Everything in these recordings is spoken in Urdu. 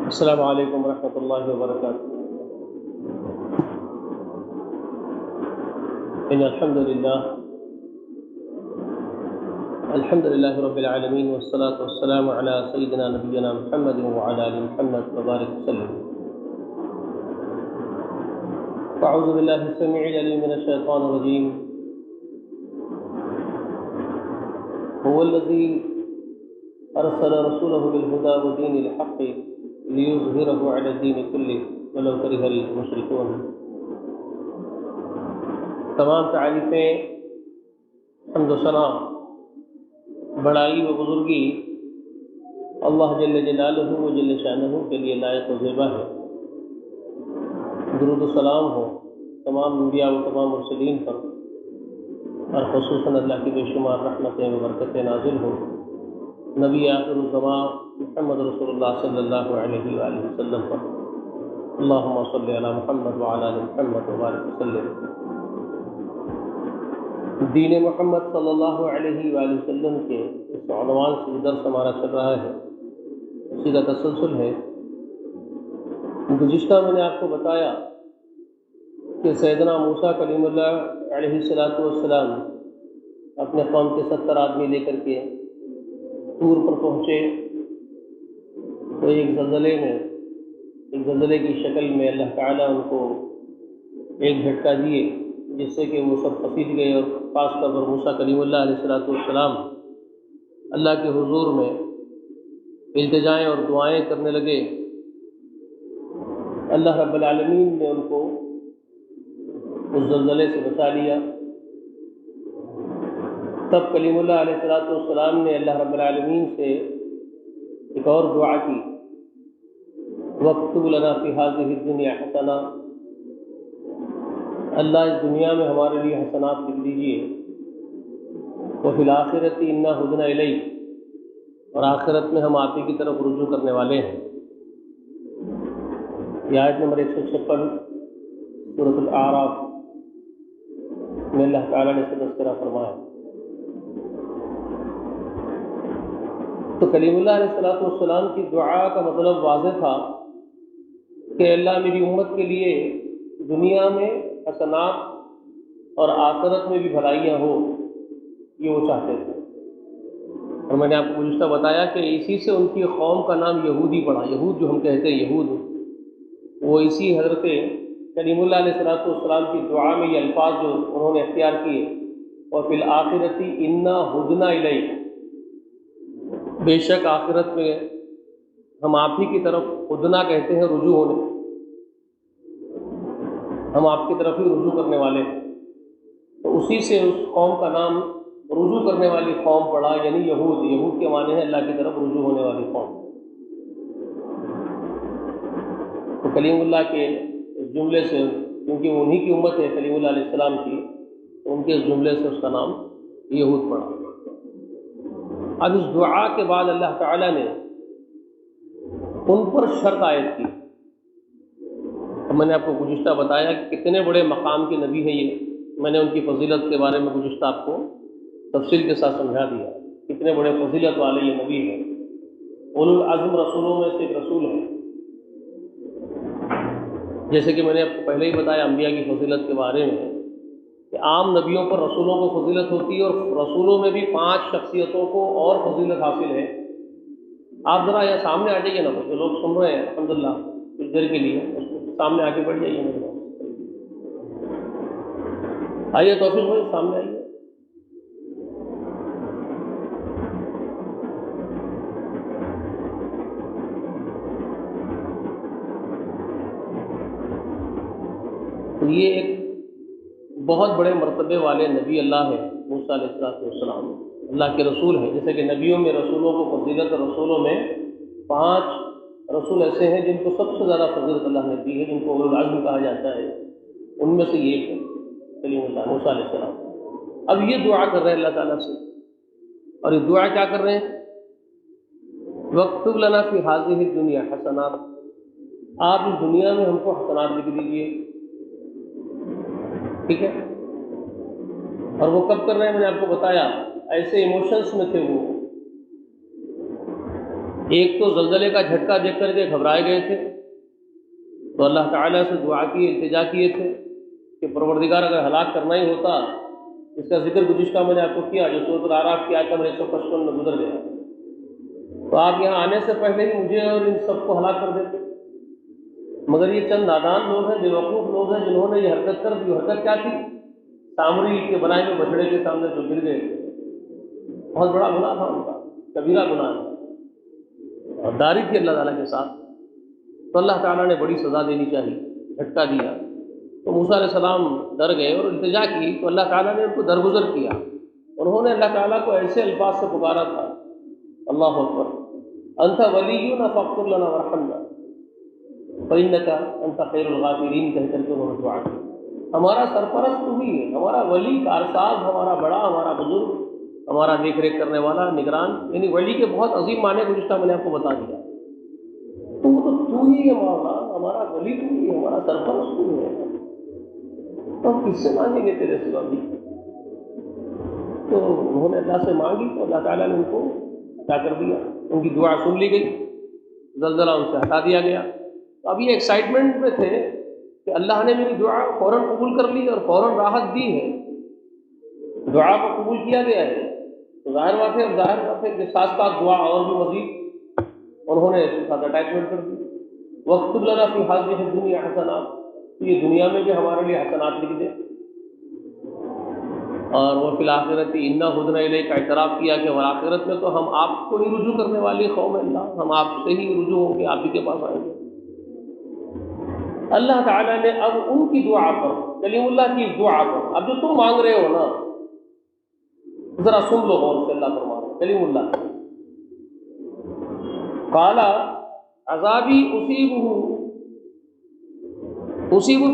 السلام علیکم ورحمۃ اللہ وبرکاتہ۔ ان الحمد للہ رب العالمین والصلاة والسلام علی سیدنا نبینا محمد وعلی آل محمد وبارک وسلم۔ اعوذ باللہ السمیع العلیم من الشیطان الرجیم۔ هو الذی ارسل رسولہ بالہدی ودین الحق لیظہرہ علی الدین کلہ ولو کرہ المشرکون۔ تمام تعریفیں، حمد و ثنا، بڑائی و بزرگی اللہ جل جلالہ و جل شانہ کے لیے لائق و زیبا ہے۔ درود و سلام ہو تمام انبیاء و تمام مرسلین پر، اور خصوصاً اللہ کی بے شمار رحمتیں و برکتیں نازل ہو نبی آخر الزمان محمد رسول اللہ صلی اللہ علیہ وآلہ وسلم پر۔ اللہم صلی علی محمد وعلی آل محمد وبارک وسلم۔ دین محمد صلی اللہ علیہ وآلہ وسلم کے اس عنوان سے درس ہمارا چل رہا ہے، اسی کا تسلسل ہے۔ گزشتہ میں نے آپ کو بتایا کہ سیدنا موسیٰ کلیم اللہ علیہ السلام اپنے قوم کے 70 آدمی لے کر کے طور پر پہنچے، تو ایک زلزلے کی شکل میں اللہ تعالیٰ ان کو ایک جھٹکا دیے، جس سے کہ وہ سب پھنس گئے، اور خاص طور پر موسیٰ کلیم اللہ علیہ السلام اللہ کے حضور میں التجائیں اور دعائیں کرنے لگے۔ اللہ رب العالمین نے ان کو اس زلزلے سے بچا لیا۔ تب کلیم اللہ علیہ السلام نے اللہ رب العالمین سے ایک اور دعا کی، وَاكْتُبْ لَنَا فِي هَذِهِ الدُّنْيَا حَسَنَةً، اللہ اس دنیا میں ہمارے لیے حسنات لکھ دیجیے، وَفِي الْآخِرَةِ إِنَّا هُدْنَا إِلَيْكَ، اور آخرت میں ہم آپ ہی کی طرف رجوع کرنے والے ہیں۔ یہ آیت نمبر 156 سورۃ الاعراف میں اللہ تعالیٰ نے اسے تذکرہ فرمایا۔ تو کلیم اللہ علیہ السلام کی دعا کا مطلب واضح تھا کہ اللہ میری امت کے لیے دنیا میں حسنات اور آخرت میں بھی بھلائیاں ہو، یہ وہ چاہتے تھے۔ اور میں نے آپ کو گزشتہ بتایا کہ اسی سے ان کی قوم کا نام یہودی پڑا۔ یہود جو ہم کہتے ہیں یہود، وہ اسی حضرت کلیم اللہ علیہ السلام کی دعا میں یہ الفاظ جو انہوں نے اختیار کیے، وَفِي الْآخِرَةِ إِنَّا هُدْنَا إِلَيْكَ، بے شک آخرت میں ہم آپ ہی کی طرف، ہدنا کہتے ہیں رجوع ہونے، ہم آپ کی طرف ہی رجوع کرنے والے ہیں۔ تو اسی سے اس قوم کا نام رجوع کرنے والی قوم پڑا، یعنی یہود۔ یہود کے معنی ہے اللہ کی طرف رجوع ہونے والی قوم۔ تو کلیم اللہ کے اس جملے سے، کیونکہ وہ انہی کی امت ہے کلیم اللہ علیہ السلام کی، تو ان کے اس جملے سے اس کا نام یہود پڑا۔ اب اس دعا کے بعد اللہ تعالیٰ نے ان پر شرط عائد کی۔ اب میں نے آپ کو گزشتہ بتایا کہ کتنے بڑے مقام کے نبی ہیں یہ، میں نے ان کی فضیلت کے بارے میں گزشتہ آپ کو تفصیل کے ساتھ سمجھا دیا، کتنے بڑے فضیلت والے یہ نبی ہیں، اولو العزم رسولوں میں سے ایک رسول ہیں۔ جیسے کہ میں نے آپ کو پہلے ہی بتایا انبیاء کی فضیلت کے بارے میں کہ عام نبیوں پر رسولوں کو فضیلت ہوتی ہے، اور رسولوں میں بھی 5 شخصیتوں کو اور فضیلت حاصل ہے۔ آپ ذرا یہ سامنے آ جائیے نا، جو لوگ سن رہے ہیں الحمدللہ کچھ دیر کے لیے سامنے آ کے بڑھ جائیے میرے پاس، آئیے توفیق بھائی سامنے آئیے۔ تو یہ ایک بہت بڑے مرتبے والے نبی اللہ ہے موسیٰ علیہ السلام، اللہ کے رسول ہیں۔ جیسے کہ نبیوں میں رسولوں کو فضیلت، اور رسولوں میں 5 رسول ایسے ہیں جن کو سب سے زیادہ فضیلت اللہ نے دی ہے، جن کو اولو العزم کہا جاتا ہے، ان میں سے یہ ایک ہے کلیم اللہ موسیٰ علیہ السلام۔ اب یہ دعا کر رہے ہیں اللہ تعالیٰ سے، اور یہ دعا کیا کر رہے ہیں؟ وَاكْتُبْ لَنَا فِي هَذِهِ الدُّنْيَا حَسَنَاتٍ، آپ اس دنیا میں ہم کو حسنات لکھ دیجیے، ٹھیک ہے؟ اور وہ کب کر رہے ہیں؟ میں نے آپ کو بتایا ایسے ایموشنس میں تھے وہ ایک تو زلزلے کا جھٹکا دیکھ کر کے گھبرائے گئے تھے، تو اللہ تعالیٰ سے دعا کی، التجا کیے تھے کہ پروردگار اگر ہلاک کرنا ہی ہوتا، اس کا ذکر گزشتہ میں نے آپ کو کیا جو سورۃ الاعراف کی آیت نمبر 155 میں گزر گیا، تو آپ یہاں آنے سے پہلے ہی مجھے اور ان سب کو ہلاک کر دیتے، مگر یہ چند نادان لوگ ہیں، بے وقوف لوگ ہیں، جنہوں نے یہ حرکت کر دی۔ حرکت کیا تھی؟ سامری کے بنائے ہوئے بچڑے کے سامنے جو گر گئے، بہت بڑا گناہ تھا ان کا، کبیرہ گناہ تھا، اور داری تھی اللہ تعالیٰ کے ساتھ، تو اللہ تعالیٰ نے بڑی سزا دینی چاہیے، جھٹکا دیا۔ تو موسیٰ علیہ السلام ڈر گئے اور التجا کی، تو اللہ تعالیٰ نے ان کو درگزر کیا، انہوں نے اللہ تعالیٰ کو ایسے الفاظ سے پکارا تھا، اللہ اکبر، انت ولینا فاغفر لنا وارحمنا فانک انت خیر الغافرین، کہہ کر کے انہوں نے دعا کی، ہمارا سرپرست تو ہی ہے، ہمارا ولی، کارساز، ہمارا بڑا، ہمارا بزرگ، ہمارا دیکھ ریکھ کرنے والا، نگران، یعنی ولی کے بہت عظیم معنی گزشتہ میں نے آپ کو بتا دیا، تو ہی ہے مولا، ہمارا ولی تو ہی ہے، ہمارا سرپرست تو ہی ہے، تو ہم کس سے مانگیں گے تیرے سوا بھی؟ تو انہوں نے اللہ سے مانگی، تو اللہ تعالیٰ نے ان کو عطا کر دیا، ان کی دعا سن لی گئی، زلزلہ ان سے ہٹا دیا گیا۔ تو اب یہ ایکسائٹمنٹ میں تھے کہ اللہ نے میری دعا فوراً قبول کر لی اور فوراً راحت دی ہے، دعا کو قبول کیا گیا ہے، تو ظاہر بات ہے، ظاہر بات ہے کہ ساتھ ساتھ دعا اور بھی مزید انہوں نے اس کے ساتھ اٹیچمنٹ کر دی، وَاكْتُبْ لَنَا فِي هَذِهِ الدُّنْيَا حَسَنَاتٍ، تو یہ دنیا میں بھی ہمارے لیے حسنات لکھ دے، اور وہ فی الآخرۃ اِنَّا ہُدْنَا اِلَيْكَ، کا اعتراف کیا کہ اور آخرت میں تو ہم آپ کو ہی رجوع کرنے والی قوم ہے، اللہ ہم آپ سے ہی رجوع ہوں گے، آپ ہی کے پاس آئیں گے۔ اللہ تعالیٰ نے اب ان کی دعا پر، کلیم اللہ کی اس دعا پر، اب جو تم مانگ رہے ہو نا، ذرا سن لو غور سے، اللہ فرما رہے ہیں، کلیم اللہ، قال عذابی اصیب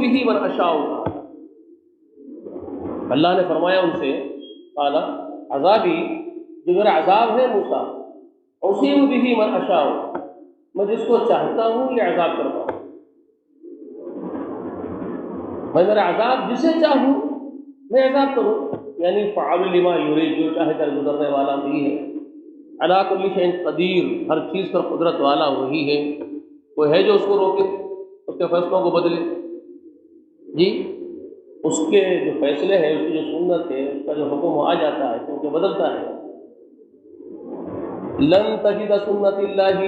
به من اشاء، اللہ نے فرمایا ان سے، قال عذابی، جو میرا عذاب ہے موسیٰ، اصیب به من اشاء، میں جس کو چاہتا ہوں یہ عذاب کرتا ہوں، میں میرا عذاب جسے چاہوں میں عذاب کروں، یعنی فعال لما یرید، جو چاہے کر گزرنے والا وہی ہے، علی کل شیء قدیر، ہر چیز پر قدرت والا وہی ہے، کوئی ہے جو اس کو روکے، اس کے فیصلوں کو بدلے؟ جی، اس کے جو فیصلے ہیں، اس کی جو سنت ہے، اس کا جو حکم آ جاتا ہے تو وہ بدلتا ہے۔ لن تجد سنت اللہ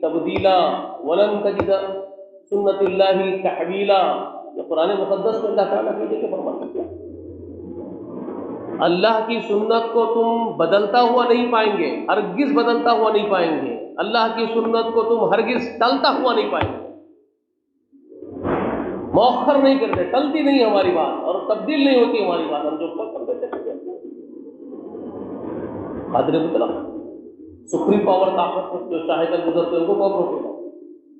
تبدیلا ولن تجد سنت اللہ تحویلا، یہ قرآن مقدس میں اللہ تعالیٰ کی جگہ فرماتا ہے، اللہ کی سنت کو تم بدلتا ہوا نہیں پائیں گے، ہرگز بدلتا ہوا نہیں پائیں گے، اللہ کی سنت کو تم ہرگز ٹلتا ہوا نہیں پائیں گے، مؤخر نہیں کرتے، ٹلتی نہیں ہماری بات اور تبدیل نہیں ہوتی ہماری بات، ہم جو کر دیتے قادر مطلق، سپریم پاور طاقت جو چاہے کر گزرتے ان کو کون روکے گا؟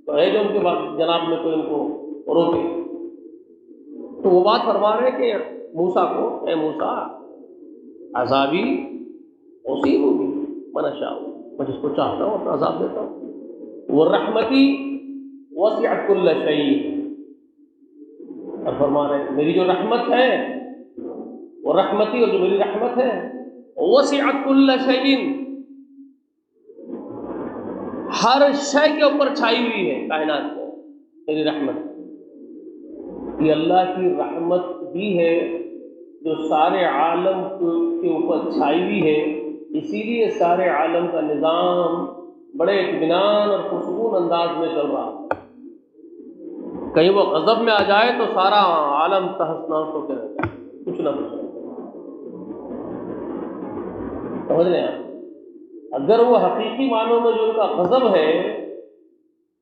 تو ہے جو ان کے بعد جناب میں کوئی ان کو روکے؟ تو وہ بات فرما رہے کہ موسیٰ کو، اے موسیٰ، عذابی اصیب بھی من اشاء، میں جس کو چاہتا ہوں اپنا عذاب دیتا ہوں، وہ رحمتی وسعت کل شیء، اور فرما رہے میری جو رحمت ہے، وہ رحمتی، اور جو میری رحمت ہے وسعت کل شیء، ہر شے کے اوپر چھائی ہوئی ہے کائنات میں میری رحمت، یہ اللہ کی رحمت بھی ہے جو سارے عالم کے اوپر چھائی ہوئی ہے، اسی لیے سارے عالم کا نظام بڑے اطمینان اور پرسکون انداز میں چل رہا ہے، کہیں وہ غضب میں آ جائے تو سارا عالم تہس نہس ہو کے رہتا ہے، کچھ نہ کچھ، سمجھ رہے ہیں آپ؟ اگر وہ حقیقی معنوں میں جو ان کا غضب ہے،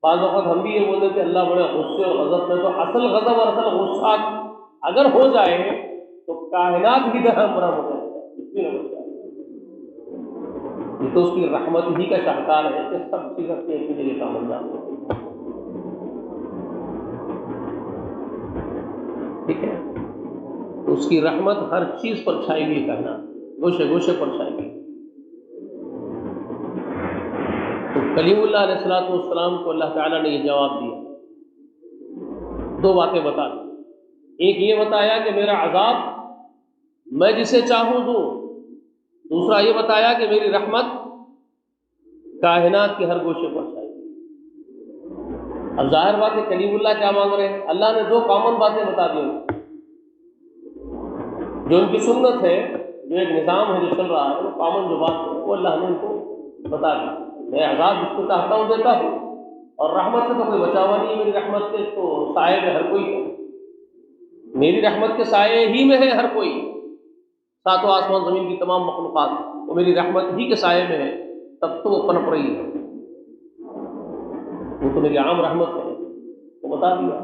بعض وقت ہم بھی یہ بولتے کہ اللہ بڑے غصے اور غضب میں، تو اصل غضب اور اصل غصہ اگر ہو جائے تو کائنات کی طرح برہم ہو جائے گا، کچھ بھی نہ بچ جائے، یہ تو اس کی رحمت ہی کا شاہکار ہے کہ سب چیز اپنی اپنی جگہ کام انجام دے، ٹھیک ہے؟ تو اس کی رحمت ہر چیز پر چھائی ہوئی ہے، کائنات گوشے گوشے پر چھائی ہوئی۔ تو کلیم اللہ علیہ الصلوۃ والسلام کو اللہ تعالیٰ نے یہ جواب دیا، دو باتیں بتا دی، ایک یہ بتایا کہ میرا عذاب میں جسے چاہوں دوں، دوسرا یہ بتایا کہ میری رحمت کائنات کے ہر گوشے پر چھائی ہوئی ہے۔ اب ظاہر بات ہے کلیم اللہ کیا مانگ رہے ہیں؟ اللہ نے دو کامن باتیں بتا دی ہیں، جو ان کی سنت ہے، جو ایک نظام ہے جو چل رہا ہے، وہ کامن جو بات ہے وہ اللہ نے ان کو بتا دی۔ میں عذاب جس کو چاہتا ہوں دیتا ہوں، اور رحمت سے تو کوئی بچا ہوا نہیں ہے، میری رحمت کے تو سائے میں ہر کوئی ہے، میری رحمت کے سائے ہی میں ہے ہر کوئی، ساتوں آسمان زمین کی تمام مخلوقات وہ میری رحمت ہی کے سائے میں ہے، تب تو وہ پنپ رہی ہے، وہ تو میری عام رحمت ہے، وہ بتا دیا۔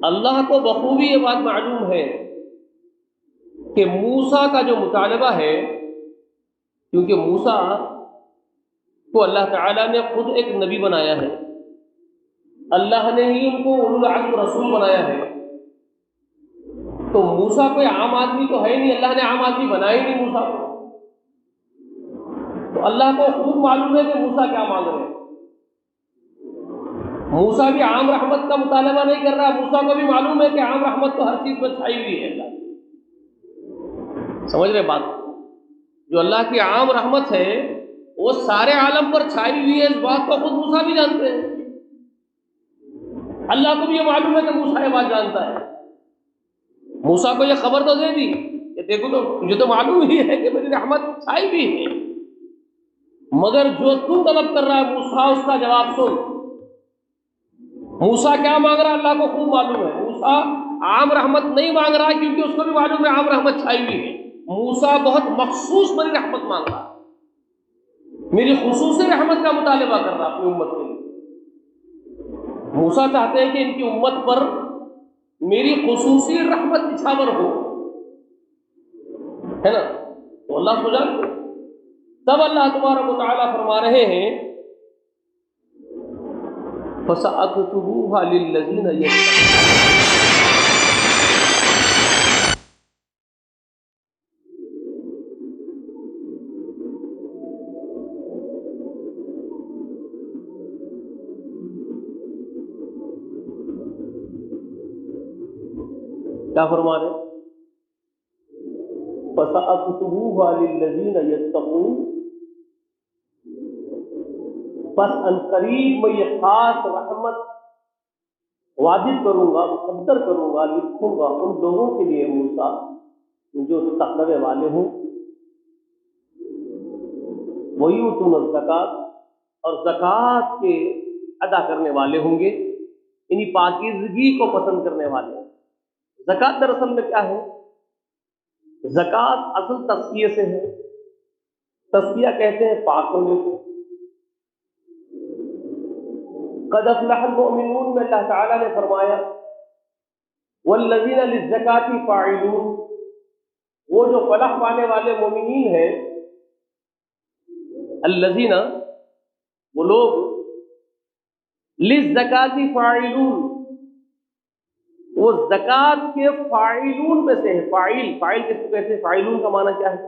اللہ کو بخوبی یہ بات معلوم ہے کہ موسیٰ کا جو مطالبہ ہے، کیونکہ موسیٰ کو اللہ تعالیٰ نے خود ایک نبی بنایا ہے، اللہ نے ہی ان کو اولو العزم رسول بنایا ہے، تو موسیٰ کوئی عام آدمی تو ہے نہیں، اللہ نے عام آدمی بنایا ہی نہیں موسیٰ کو، تو اللہ کو خوب معلوم ہے کہ موسیٰ کیا مانگ رہے ہیں۔ موسیٰ بھی عام رحمت کا مطالبہ نہیں کر رہا، موسیٰ کو بھی معلوم ہے کہ عام رحمت تو ہر چیز پر چھائی ہوئی ہے اللہ کی۔ سمجھ رہے بات؟ جو اللہ کی عام رحمت ہے وہ سارے عالم پر چھائی ہوئی ہے، اس بات کو خود موسیٰ بھی جانتے ہیں، اللہ کو بھی یہ معلوم ہے کہ موسیٰ یہ بات جانتا ہے۔ موسیٰ کو یہ خبر تو دے دی کہ دیکھو تو مجھے تو معلوم ہی ہے کہ میری رحمت چھائی بھی ہے، مگر جو تو طلب کر رہا ہے موسیٰ اس کا جواب سن۔ موسیٰ کیا مانگ رہا ہے اللہ کو خوب معلوم ہے، موسیٰ عام رحمت نہیں مانگ رہا کیونکہ اس کو بھی معلوم ہے عام رحمت چھائی ہوئی ہے، موسیٰ بہت مخصوص میری رحمت مانگ رہا ہے، میری خصوصی رحمت کا مطالبہ کر رہا اپنی امت کے لیے۔ موسیٰ چاہتے ہیں کہ ان کی امت پر میری خصوصی رحمت نچھاور ہو، ہے نا؟ تو اللہ کو جانتے ہیں۔ تب اللہ تبارک و تعالیٰ فرما رہے ہیں فَسَأَكْتُبُوهَا لِلَّذِينَ يَتَّقُونَ۔ کیا فرما رہے ہیں؟ فَسَأَكْتُبُوهَا لِلَّذِينَ يَتَّقُونَ، بس ان قریب میں یہ خاص رحمت واجب کروں گا، مقدر کروں گا، لکھوں گا ان لوگوں کے لیے موسیٰ جو تقوی والے ہوں، وَيُؤْتُونَ الزَّکَاۃَ، اور زکوٰۃ کے ادا کرنے والے ہوں گے، یعنی پاکیزگی کو پسند کرنے والے ہیں۔ زکوٰۃ دراصل میں کیا ہے؟ زکوٰۃ اصل تزکیے سے ہے، تزکیہ کہتے ہیں پاک ہونے کو۔ قد افلح المؤمنون میں اللہ تعالیٰ نے فرمایا والذین للزکاۃ فاعلون، وہ جو فلاح پانے والے مومنین ہیں، الذین، وہ لوگ، للزکاۃ فاعلون، وہ زکوٰۃ کے فاعلون میں سے ہے۔ فاعل، فاعل کس کو کہتے ہیں؟ فاعلون کا معنی کیا ہے؟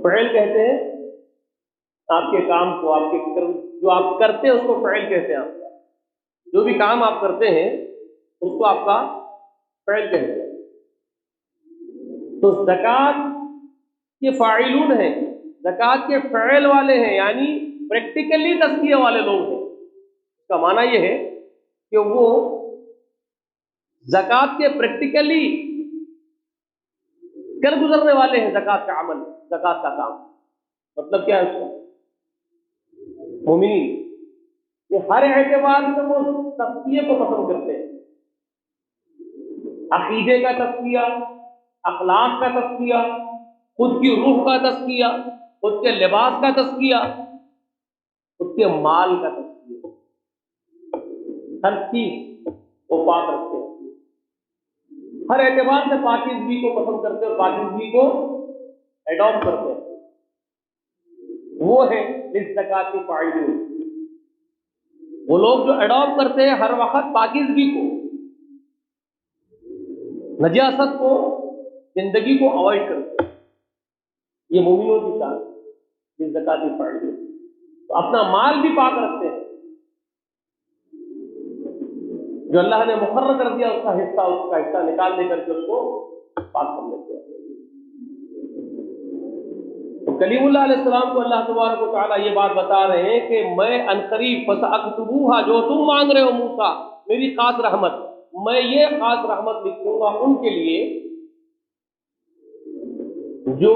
فعل کہتے ہیں آپ کے کام کو، آپ کے جو آپ کرتے ہیں اس کو فعل کہتے ہیں، آپ جو بھی کام آپ کرتے ہیں اس کو آپ کا فعل کہتے ہیں۔ تو زکوٰۃ کے فاعلون ہیں، زکوٰۃ کے فعل والے ہیں، یعنی پریکٹیکلی تزکیہ والے لوگ ہیں۔ اس کا معنی یہ ہے کہ وہ زکوٰۃ کے پریکٹیکلی کر گزرنے والے ہیں، زکوٰۃ کا عمل، زکوٰۃ کا کام۔ مطلب کیا ہے اس کا؟ مومنین یہ ہر اعتبار سے وہ تزکیے کو پسند کرتے ہیں، عقیدے کا تزکیہ، اخلاق کا تزکیہ، خود کی روح کا تزکیہ، خود کے لباس کا تزکیہ، خود کے مال کا تزکیہ، ہر چیز وہ پاک رکھتے ہیں، ہر اعتبار سے پاکیزگی کو پسند کرتے ہیں اور پاکیزگی کو ایڈاپٹ کرتے ہیں۔ وہ ہے للزکاۃ فاعلون، وہ لوگ جو ایڈاپٹ کرتے ہیں ہر وقت پاکیزگی کو، نجاست کو، گندگی کو اوائڈ کرتے ہیں۔ یہ مومنوں کی شان ہے، للزکاۃ فاعلون، تو اپنا مال بھی پاک رکھتے ہیں، جو اللہ نے مقرر کر دیا اس کا حصہ نکال دے کر کے اس کو پاک کر لیتے ہیں۔ تو کلیم اللہ علیہ السلام کو اللہ تبارک و تعالیٰ یہ بات بتا رہے ہیں کہ میں عنقریب فسأکتبوہا، جو تم مانگ رہے ہو موسیٰ، میری خاص رحمت، میں یہ خاص رحمت لکھوں گا ان کے لیے جو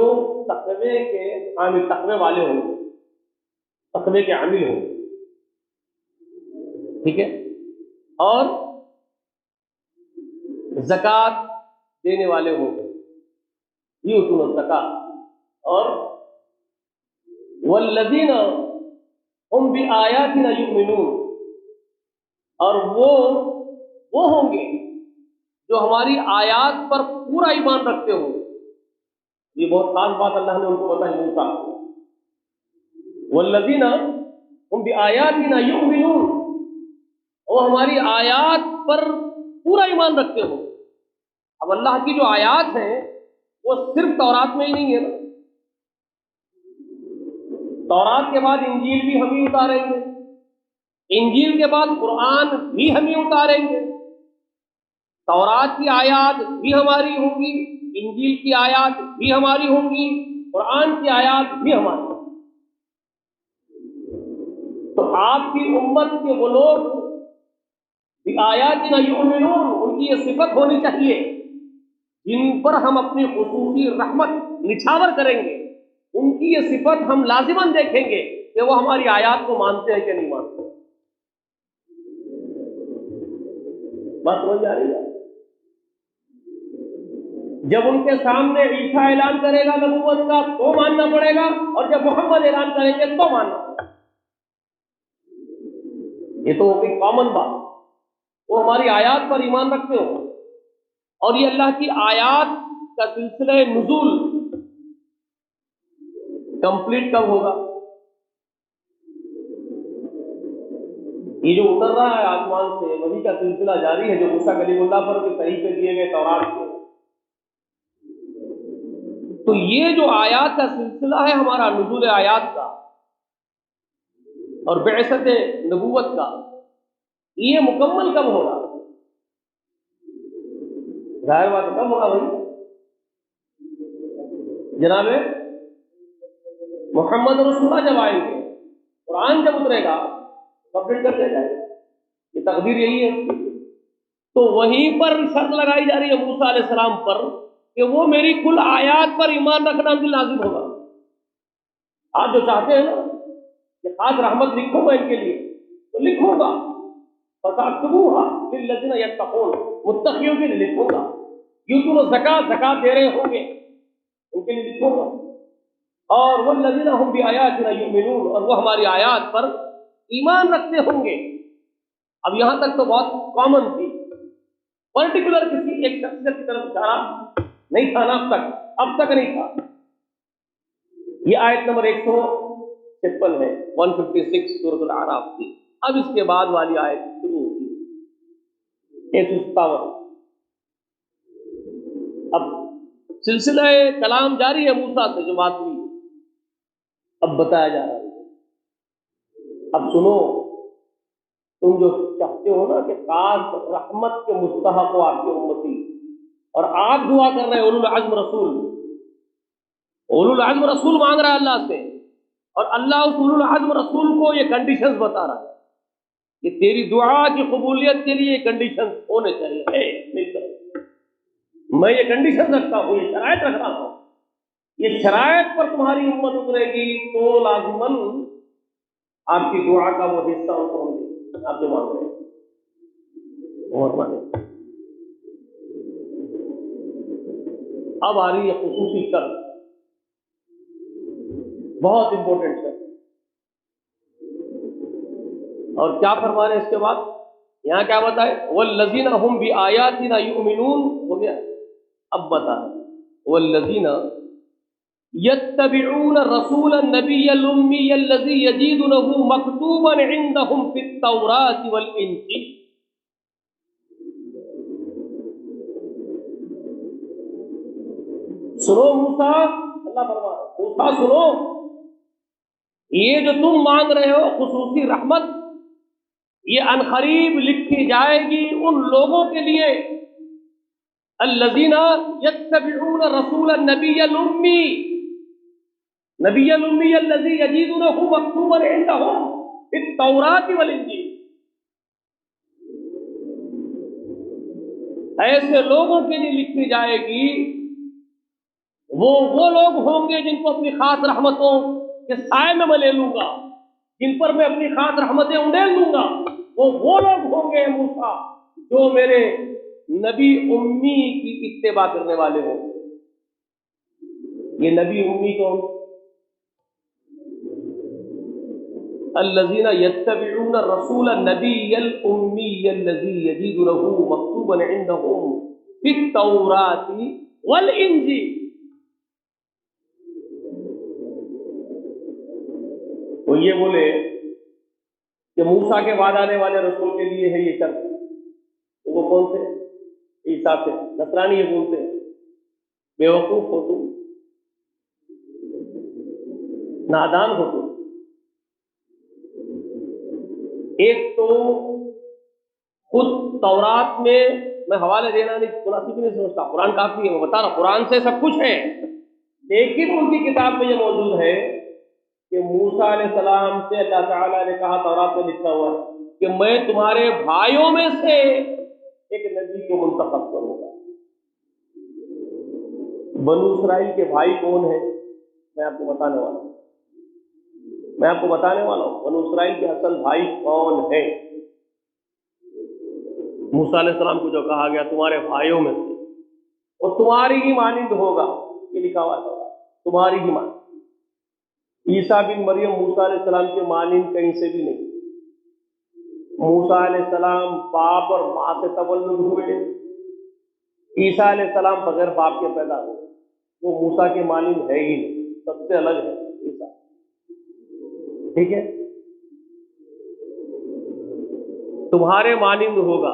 تقوی کے عامل، تقوی والے ہوں، تقوی کے عامل ہوں، ٹھیک ہے، اور زکوٰۃ دینے والے ہوں، یؤتون الزکاۃ، اور والذین ہم بآیاتنا یؤمنون، اور وہ ہوں گے جو ہماری آیات پر پورا ایمان رکھتے ہوں۔ یہ بہت خاص بات اللہ نے ان کو بتائی موسیٰ کو، والذین ہم بآیاتنا یؤمنون، وہ ہماری آیات پر پورا ایمان رکھتے ہوں۔ اب اللہ کی جو آیات ہیں وہ صرف تورات میں ہی نہیں ہے نا، تورات کے بعد انجیل بھی ہم ہی اتاریں گے، انجیل کے بعد قرآن بھی ہم ہی اتاریں گے، تورات کی آیات بھی ہماری ہوں گی، انجیل کی آیات بھی ہماری ہوں گی، قرآن کی آیات بھی ہماری ہوں گی۔ تو آپ کی امت کے وہ لوگ بآیاتنا یؤمنون، ان کی یہ صفت ہونی چاہیے جن پر ہم اپنی خصوصی رحمت نچھاور کریں گے، ان کی یہ صفت ہم لازماً دیکھیں گے کہ وہ ہماری آیات کو مانتے ہیں کہ نہیں مانتے۔ بات سمجھ آ رہی ہے؟ جب ان کے سامنے عیسیٰ اعلان کرے گا نبوت کا تو ماننا پڑے گا، اور جب محمد اعلان کریں گے تو ماننا پڑے گا۔ یہ تو ہوگی کامن بات، وہ ہماری آیات پر ایمان رکھتے ہو۔ اور یہ اللہ کی آیات کا سلسلہ نزول کمپلیٹ کب ہوگا؟ یہ جو اتر رہا ہے آسمان سے، وہی کا سلسلہ جاری ہے جو موسیٰ کلیم اللہ پر بھی صحیح پہ دیے گئے تورات کے۔ تو یہ جو آیات کا سلسلہ ہے ہمارا، نزول آیات کا اور بعثت نبوت کا، یہ مکمل کب ہوگا؟ ظاہر بات کب ہوگا بھائی؟ جناب محمد رسول اللہ جب آئیں گے، قرآن جب اترے گا کمپلیٹ کر دیا جائے گا، یہ تقدیر یہی ہے اس کی۔ تو وہیں پر شرط لگائی جا رہی ہے موسیٰ علیہ السلام پر کہ وہ میری کل آیات پر ایمان رکھنا بھی لازم ہوگا۔ آپ جو چاہتے ہیں نا کہ خاص رحمت لکھوں گا ان کے لیے، تو لکھوں گا، فَسَأَكْتُبُوهَا لِلَّذِينَ يَتَّقُونَ، متقیوں کے لیے لکھوں گا، یؤتون الزکاۃ، زکات دے رہے ہوں گے ان کے لیے لکھوں گا، اور والذین هم بآیاتنا یؤمنون، اور وہ ہماری آیات پر ایمان رکھتے ہوں گے۔ اب یہاں تک تو بہت کامن تھی، پرٹیکولر کسی ایک شخصیت کی طرف اشارہ نہیں تھا نا اب تک نہیں تھا۔ یہ آیت نمبر 156 ہے، 156 سورۃ الاعراف کی۔ اب اس کے بعد والی آیت شروع ہوتی ہے 157۔ اب سلسلہ کلام جاری ہے موسیٰ سے جو بات ہوئی، اب بتایا جا رہا ہے۔ اب سنو، تم جو چاہتے ہو نا کہ خاص رحمت کے مستحق ہو آپ کی امتی، اور آپ دعا کر رہے ہیں اولو العزم رسول، اولو العزم رسول مانگ رہا ہے اللہ سے، اور اللہ اس اولو العزم رسول کو یہ کنڈیشنز بتا رہا ہے کہ تیری دعا کی قبولیت کے لیے یہ کنڈیشنز ہونے چاہیے۔ میں یہ کنڈیشن رکھتا ہوں، یہ شرائط رکھ رہا ہوں، یہ شرائط پر تمہاری امت اترے گی تو لازماً آپ کی دعا کا وہ حصہ ان کو ہوگی آپ جو مانگ رہے ہیں اور مانے۔ اب آ رہی ہے خصوصی شرط، بہت امپورٹنٹ شرط، اور کیا فرما رہے ہیں اس کے بعد؟ یہاں کیا بتائے؟ والذین هم بآیاتنا یؤمنون، ہو گیا۔ اب بتا والذین یتبعون الرسول النبی الامی الذی یجدونه مکتوبا عندهم فی التوراۃ والانجیل۔ سنو موسیٰ، اللہ فرما رہا ہے موسیٰ سنو، یہ جو تم مانگ رہے ہو خصوصی رحمت، یہ عنقریب لکھی جائے گی ان لوگوں کے لیے الذین یتبعون رسول النبی الامی، نبی الامی الذی یجدونہ مکتوبا عندہم فی التوراۃ والانجیل، ایسے لوگوں کے لیے لکھی جائے گی، وہ لوگ ہوں گے جن کو اپنی خاص رحمتوں کے سائے میں لے لوں گا، جن پر میں اپنی خاص رحمتیں انڈیل لوں گا، وہ لوگ ہوں گے موسیٰ جو میرے نبی امی کی اتباع کرنے والے ہوں گے۔ یہ نبی امی کون؟ الذین یتبعون الرسول النبی الامی الذی یجدونہ مکتوبا عندہم فی التوراۃ والانجیل۔ وہ یہ بولے کہ موسیٰ کے بعد آنے والے رسول کے لیے ہے یہ شرط، تو وہ کون تھے؟ عیسیٰ تھے۔ نصرانی یہ بولتے ہیں، بے وقوف ہو تم، نادان ہو تم۔ ایک تو خود تورات میں حوالے دینا نہیں مناسب نہیں سمجھتا، قرآن کافی ہے، میں بتا رہا ہوں قرآن سے سب کچھ ہے، لیکن ان کی کتاب میں یہ موجود ہے کہ موسیٰ علیہ السلام سے اللہ تعالیٰ نے کہا، تورات میں لکھا ہوا ہے کہ میں تمہارے بھائیوں میں سے ایک نبی کو منتخب کروں گا۔ بنو اسرائیل کے بھائی کون ہیں؟ میں آپ کو بتانے والا ہوں، بنو اسرائیل کے اصل بھائی کون ہیں۔ موسیٰ علیہ السلام کو جو کہا گیا تمہارے بھائیوں میں سے، اور تمہاری ہی مانند ہوگا، یہ لکھا ہوا ہے، تمہاری ہی مانند۔ عیسیٰ بن مریم موسیٰ علیہ السلام کے مانند کہیں سے بھی نہیں۔ موسیٰ علیہ السلام باپ اور ماں سے تولد ہوئے، عیسیٰ علیہ السلام بغیر باپ کے پیدا ہوئے، وہ موسیٰ کے مانند ہے ہی نہیں، سب سے الگ ہے عیسیٰ، ٹھیک ہے؟ تمہارے مانند ہوگا،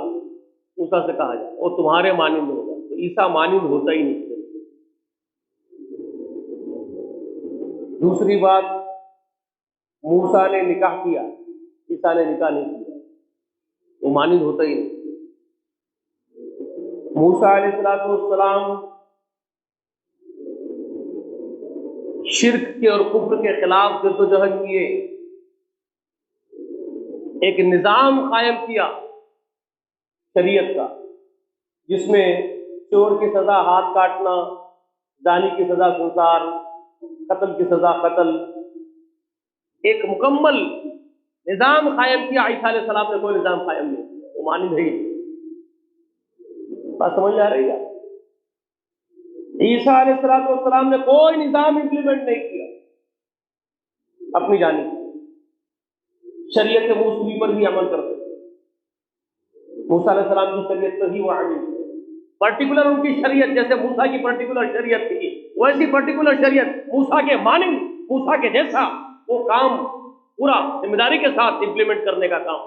موسیٰ سے کہا جائے اور تمہارے مانند ہوگا، تو عیسیٰ مانند ہوتا ہی نہیں۔ دوسری بات، موسیٰ نے نکاح کیا، عیسیٰ نے نکاح نہیں کیا، وہ مانند ہوتا ہی نہیں۔ موسیٰ علیہ السلام شرک کے اور کفر کے خلاف جدوجہد کیے، ایک نظام قائم کیا شریعت کا، جس میں چور کی سزا ہاتھ کاٹنا، زانی کی سزا سنسار، قتل کی سزا قتل، ایک مکمل نظام قائم کیا۔ عیسیٰ علیہ السلام نے کوئی نظام قائم نہیں کیا، وہ مانند ہے ہی۔ بات سمجھ آ رہی ہے؟ عیسیٰ علیہ السلام نے کوئی نظام امپلیمنٹ نہیں کیا اپنی جانب، شریعت موسوی پر ہی عمل کرتے تھے۔ موسیٰ علیہ السلام کی شریعت پر ہی وہ عمل تھے، پرٹیکولر ان کی شریعت، جیسے موسیٰ کی پرٹیکولر شریعت تھی، ویسی پرٹیکولر شریعت موسیٰ کے مانند، موسیٰ کے جیسا وہ کام پورا ذمہ داری کے ساتھ امپلیمنٹ کرنے کا کام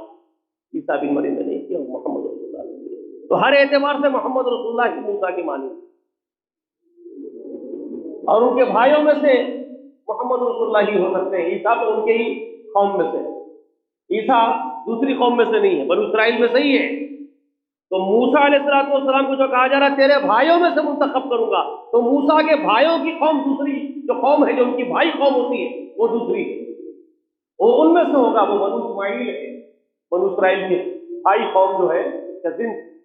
عیسیٰ بن مریم نے نہیں کیا، محمد رسول اللہ نے کیا۔ تو ہر اعتبار سے محمد رسول اللہ کی موسیٰ کے مانند، اور ان کے بھائیوں میں سے محمد رسول اللہ ہی ہو سکتے ہیں۔ عیسیٰ تو ان کے ہی قوم میں سے ہے، عیسیٰ دوسری قوم میں سے نہیں ہے، بنو اسرائیل میں سے ہی ہے۔ تو موسیٰ علیہ السلام کو جو کہا جا رہا ہے تیرے بھائیوں میں سے منتخب کروں گا، تو موسیٰ کے بھائیوں کی قوم دوسری جو قوم ہے، جو ان کی بھائی قوم ہوتی ہے، وہ دوسری ہے، وہ ان میں سے ہوگا، وہ بنو اسماعیل ہے۔ بنو اسرائیل کی بھائی قوم جو ہے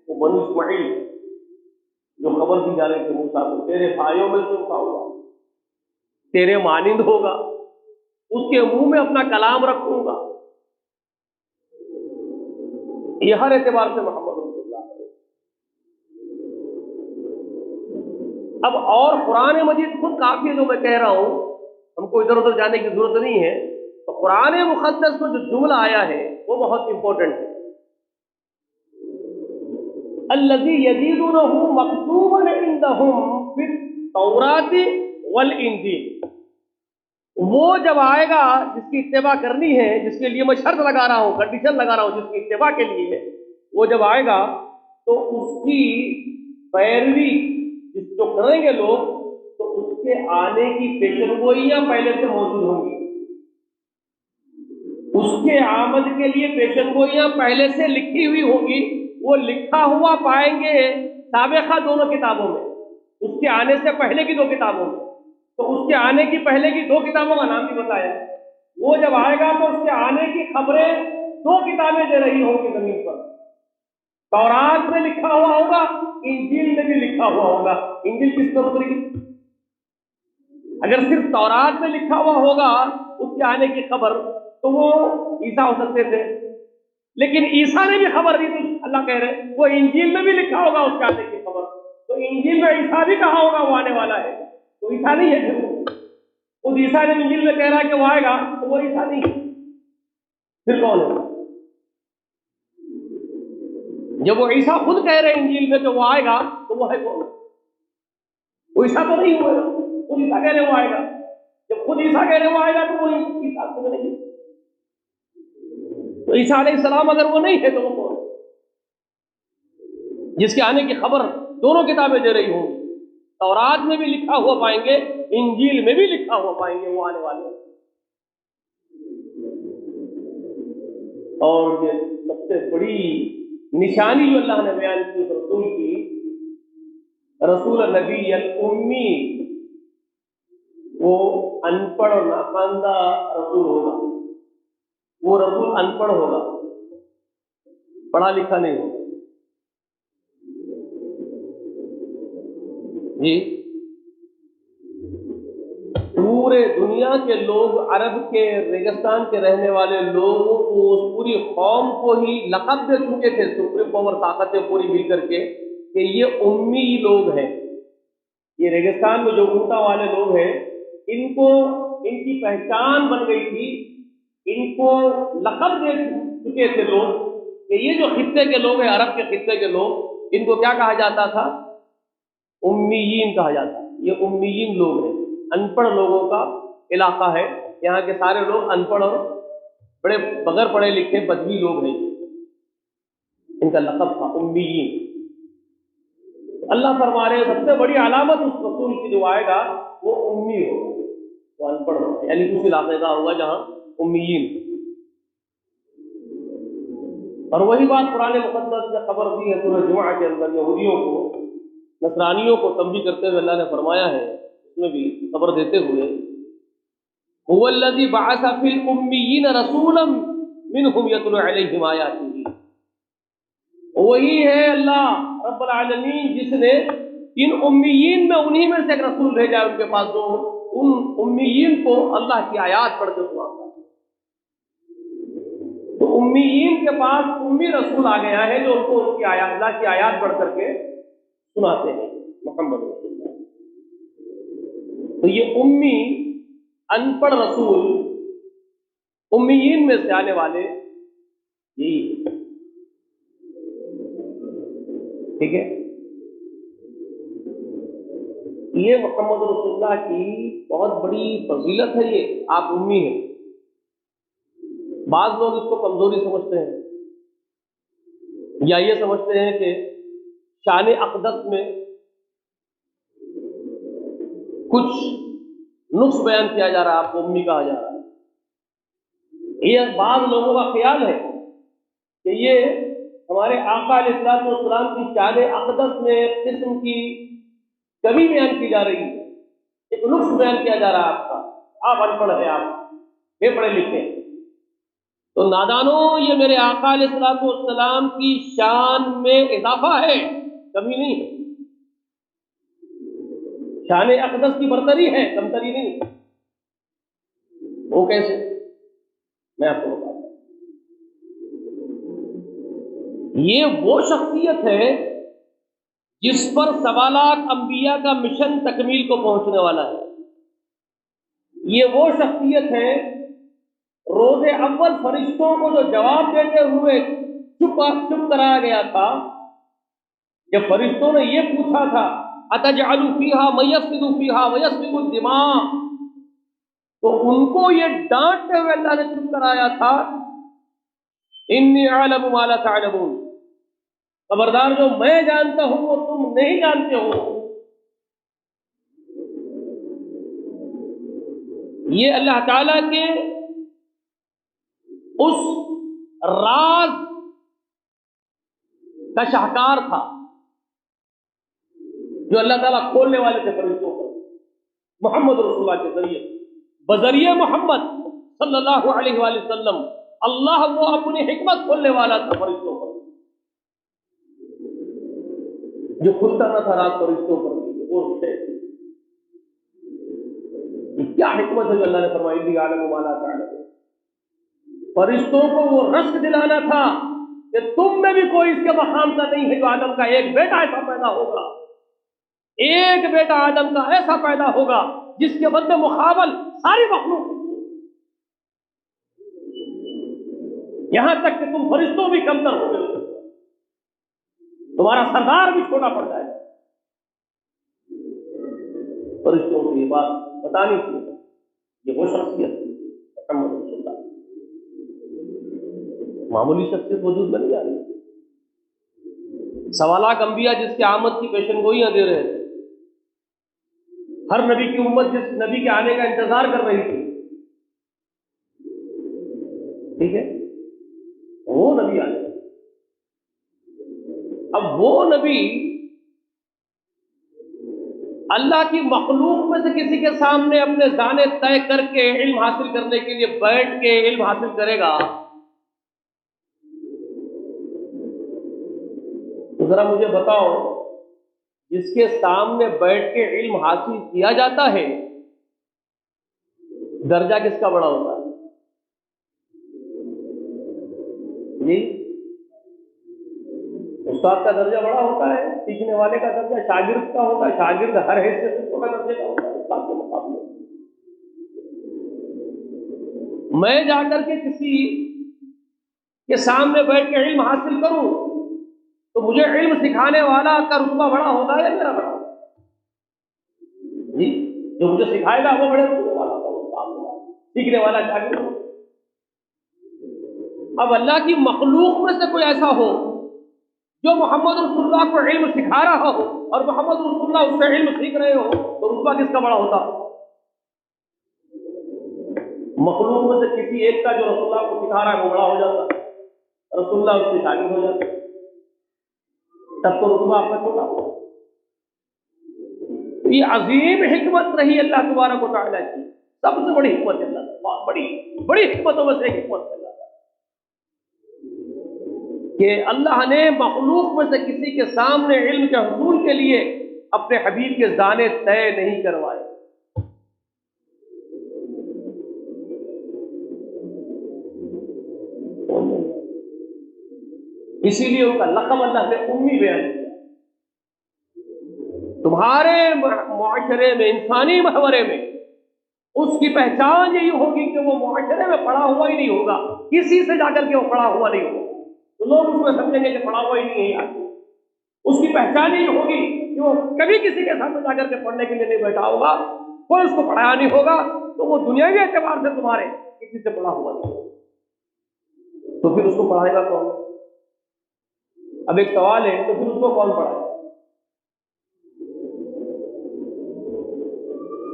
وہ بنو اسماعیل ہے، جو خبر دی جا رہی تھی موسیٰ کو، تیرے بھائیوں میں سے ہوگا، تیرے مانند ہوگا، اس کے منہ میں اپنا کلام رکھوں گا۔ یہ ہر اعتبار سے محمد رسول اللہ ہے۔ اب اور قرآن مجید خود کافی ہے، جو میں کہہ رہا ہوں، ہم کو ادھر ادھر جانے کی ضرورت نہیں ہے۔ تو قرآن مقدس میں جو جملہ آیا ہے وہ بہت امپورٹنٹ ہے، الذی یجدونہ مکتوبا عندہم فی التوراۃ والانجیل۔ وہ جب آئے گا جس کی اتباع کرنی ہے، جس کے لیے میں شرط لگا رہا ہوں، کنڈیشن لگا رہا ہوں، جس کی اتباع کے لیے، وہ جب آئے گا تو اس کی پیروی جو کریں گے لوگ، تو اس کے آنے کی پیشن گوئیاں پہلے سے موجود ہوں گی، اس کے آمد کے لیے پیشن گوئیاں پہلے سے لکھی ہوئی ہوں گی، وہ لکھا ہوا پائیں گے سابقہ دونوں کتابوں میں، اس کے آنے سے پہلے کی دو کتابوں میں۔ تو اس کے آنے کی پہلے کی 2 کتابوں کا نام بھی بتایا. وہ جب آئے گا تو اس کے آنے کی خبریں 2 کتابیں دے رہی ہوں گی زمین پر. تورات میں لکھا ہوا ہوگا، انجیل میں بھی لکھا ہوا ہوگا. انجیل کس پر اتری؟ اگر صرف تورات میں لکھا ہوا ہوگا اس کے آنے کی خبر تو وہ عیسیٰ ہو سکتے تھے، لیکن عیسیٰ نے بھی خبر دی تو اللہ کہہ رہے وہ انجیل میں بھی لکھا ہوگا اس کے آنے کی خبر. تو انجیل میں عیسیٰ بھی کہا ہوگا وہ آنے والا ہے، تو عیسیٰ نہیں ہے پھر وہ. خود عیسیٰ نے انجیل میں کہہ رہا ہے کہ وہ آئے گا تو وہ عیسیٰ نہیں ہے، پھر کون ہے؟ جب وہ عیسیٰ خود کہہ رہے ہیں انجیل میں کہ وہ آئے گا تو وہ ہے کون؟ وہ عیسیٰ تو نہیں ہوئے. خود عیسیٰ کہہ رہے وہ آئے گا. جب خود عیسیٰ کہہ رہے وہ آئے گا تو وہ عیسیٰ تو نہیں. تو عیسیٰ علیہ السلام اگر وہ نہیں ہے تو وہ کون ہے جس کے آنے کی خبر دونوں کتابیں دے رہی ہوں گی؟ تورات میں بھی لکھا ہوا پائیں گے، انجیل میں بھی لکھا ہوا پائیں گے وہ آنے والے. اور یہ سب سے بڑی نشانی جو اللہ نے بیان کی اس رسول کی، رسول نبی الامی، وہ ان پڑھ اور ناخواندہ رسول ہوگا. وہ رسول ان پڑھ ہوگا، پڑھا لکھا نہیں ہوگا. جی پورے دنیا کے لوگ، عرب کے ریگستان کے رہنے والے لوگوں کو، اس پوری قوم کو ہی لقب دے چکے تھے سپریم پاور طاقتیں پوری مل کر کے کہ یہ امی لوگ ہیں. یہ ریگستان میں جو اونٹا والے لوگ ہیں ان کو، ان کی پہچان بن گئی تھی. ان کو لقب دے چکے تھے لوگ کہ یہ جو خطے کے لوگ ہیں، عرب کے خطے کے لوگ، ان کو کیا کہا جاتا تھا؟ امیین کہا جاتا. یہ امیین لوگ ہیں، ان پڑھ لوگوں کا علاقہ ہے. یہاں کے سارے لوگ ان پڑھ اور بڑے بغیر پڑھے لکھے بدوی لوگ ہیں. ان کا لقب تھا امیین. اللہ فرما رہے سب سے بڑی علامت اس رسول کی جو آئے گا وہ امی ہوگا، وہ ان پڑھ ہوگا، یعنی اس علاقے کا ہوگا جہاں امیین. اور وہی بات قرآن مقدس نے خبر دی ہے سورہ جمعہ کے اندر یہودیوں کو، نصرانیوں کو تنبیہ کرتے ہوئے اللہ نے فرمایا ہے اس میں بھی خبر دیتے ہوئے، هو الذی بعث فی الامیین رسولا منہم یتلو علیہم آیاتہ. وہی ہے اللہ رب العالمین جس نے ان امیین میں، انہی میں سے ایک رسول بھیجا ہے ان کے پاس جو ان امیین کو اللہ کی آیات پڑھ کے سناتا ہے. تو امیین کے پاس امی رسول آ گیا ہے جو ان کو ان کی آیات، اللہ کی آیات پڑھ کر کے سناتے ہیں. محمد رسول اللہ. تو یہ امی ان پڑھ رسول امیین میں سے آنے والے یہی ہے. ٹھیک ہے، یہ محمد رسول اللہ کی بہت بڑی فضیلت ہے. یہ آپ امی ہیں. بعض لوگ اس کو کمزوری سمجھتے ہیں یا یہ سمجھتے ہیں کہ شان اقدس میں کچھ نقص بیان کیا جا رہا ہے، آپ کو امی کہا جا رہا ہے. یہ بعض لوگوں کا خیال ہے کہ یہ ہمارے آقا علیہ الصلوۃ والسلام کی شان اقدس میں ایک قسم کی کمی بیان کی جا رہی ہے، ایک نقص بیان کیا جا رہا ہے آپ کا. آپ ان پڑھ ہیں، آپ بے پڑھے لکھے ہیں. تو نادانوں، یہ میرے آقا علیہ الصلوۃ والسلام کی شان میں اضافہ ہے، کمی نہیں ہے. شان اقدس کی برتری ہے، کمتری نہیں. وہ کیسے؟ میں آپ کو بتاتا ہوں. یہ وہ شخصیت ہے جس پر سوالات انبیاء کا مشن تکمیل کو پہنچنے والا ہے. یہ وہ شخصیت ہے روز اول فرشتوں کو جو جواب دیتے ہوئے چپ کرایا گیا تھا. جب فرشتوں نے یہ پوچھا تھا اتجعل فیہا من یفسد فیہا ویسفک الدماء، تو ان کو یہ ڈانٹتے ہوئے اللہ نے چپ کرایا تھا انی اعلم ما لا تعلمون، خبردار جو میں جانتا ہوں وہ تم نہیں جانتے ہو. یہ اللہ تعالیٰ کے اس راز کا شاہکار تھا جو اللہ تعالیٰ کھولنے والے تھے فرشتوں کو. محمد رسول اللہ کے ذریعے، بذریعہ محمد صلی اللہ علیہ وآلہ وسلم اللہ وہ اپنی حکمت کھولنے والا تھا فرشتوں پر، جو کھلتا نہ تھا راز فرشتوں پر بھی، وہ شے کیا حکمت ہے جو اللہ نے فرمائی انی اعلم ما لا تعلمون۔ فرشتوں کو وہ رشک دلانا تھا کہ تم میں بھی کوئی اس کے مقام کا نہیں ہے جو آدم کا ایک بیٹا ایسا پیدا ہوگا، ایک بیٹا آدم کا ایسا پیدا ہوگا جس کے بدلے مقابل ساری مخلوق، یہاں تک کہ تم فرشتوں بھی کمتر ہو گئے، تمہارا سردار بھی چھوٹا پڑ جائے۔ فرشتوں کو یہ بات بتانی تھی، یہ وہ شخصیت تھی محمد رسول اللہ، معمولی شخصیت وجود میں نہیں آ رہی۔ سوالات انبیاء جس کی آمد کی پیشن گوئیاں دے رہے تھے، ہر نبی کی امت جس نبی کے آنے کا انتظار کر رہی تھی، ٹھیک ہے، وہ نبی آنے، اب وہ نبی اللہ کی مخلوق میں سے کسی کے سامنے اپنے دانے طے کر کے علم حاصل کرنے کے لیے بیٹھ کے علم حاصل کرے گا، تو ذرا مجھے بتاؤ جس کے سامنے بیٹھ کے علم حاصل کیا جاتا ہے درجہ کس کا بڑا ہوتا ہے؟ جی، استاد کا درجہ بڑا ہوتا ہے، سیکھنے والے کا درجہ شاگرد کا ہوتا ہے، شاگرد ہر حیثیت سے چھوٹا درجے کا ہوتا ہے استاد کے مقابلے۔ میں جا کر کے کسی کے سامنے بیٹھ کے علم حاصل کروں تو مجھے علم سکھانے والا کا رتبہ بڑا ہوتا ہے یا میرا بڑا ہوتا ہے؟ جی، جو مجھے سکھائے گا وہ بڑے رتبے والا ہوگا، سیکھنے والا شاگرد ہوگا۔ اب اللہ کی مخلوق میں سے کوئی ایسا ہو جو محمد رسول اللہ کو علم سکھا رہا ہو اور محمد رسول اللہ اس سے علم سیکھ رہے ہو، تو رتبہ کس کا بڑا ہوتا؟ مخلوق میں سے کسی ایک کا جو رسول اللہ کو سکھا رہا ہے وہ بڑا ہو جاتا، رسول اللہ اس کے شاگرد ہو جاتے، تب تو رتبہ آپ کا چھوٹا ہو۔ یہ عظیم حکمت رہی اللہ تبارک و تعالیٰ کی، سب سے بڑی حکمت ہے اللہ کی، بڑی بڑی حکمتوں میں سے ایک حکمت ہے اللہ کہ اللہ نے مخلوق میں سے کسی کے سامنے علم کے حصول کے لیے اپنے حبیب کے دانے طے نہیں کروائے۔ اسی لیے ان کا لقب اللہ نے امی بیان کیا۔ تمہارے معاشرے میں، انسانی محورے میں اس کی پہچان یہی ہوگی کہ وہ معاشرے میں پڑا ہوا ہی نہیں ہوگا، کسی سے جا کر کے وہ پڑا ہوا نہیں ہوگا، تو لوگ اس کو سمجھیں گے کہ پڑھا ہوا ہی نہیں ہے۔ اس کی پہچان یہ ہوگی کہ وہ کبھی کسی کے سامنے جا کر کے پڑھنے کے لیے نہیں بیٹھا ہوگا، کوئی اس کو پڑھایا نہیں ہوگا، تو وہ دنیاوی اعتبار سے تمہارے کسی سے پڑھا ہوا نہیں ہوگا، تو پھر اس کو پڑھائے گا کون؟ اب ایک سوال ہے، تو پھر اس کو کون پڑھائے گا؟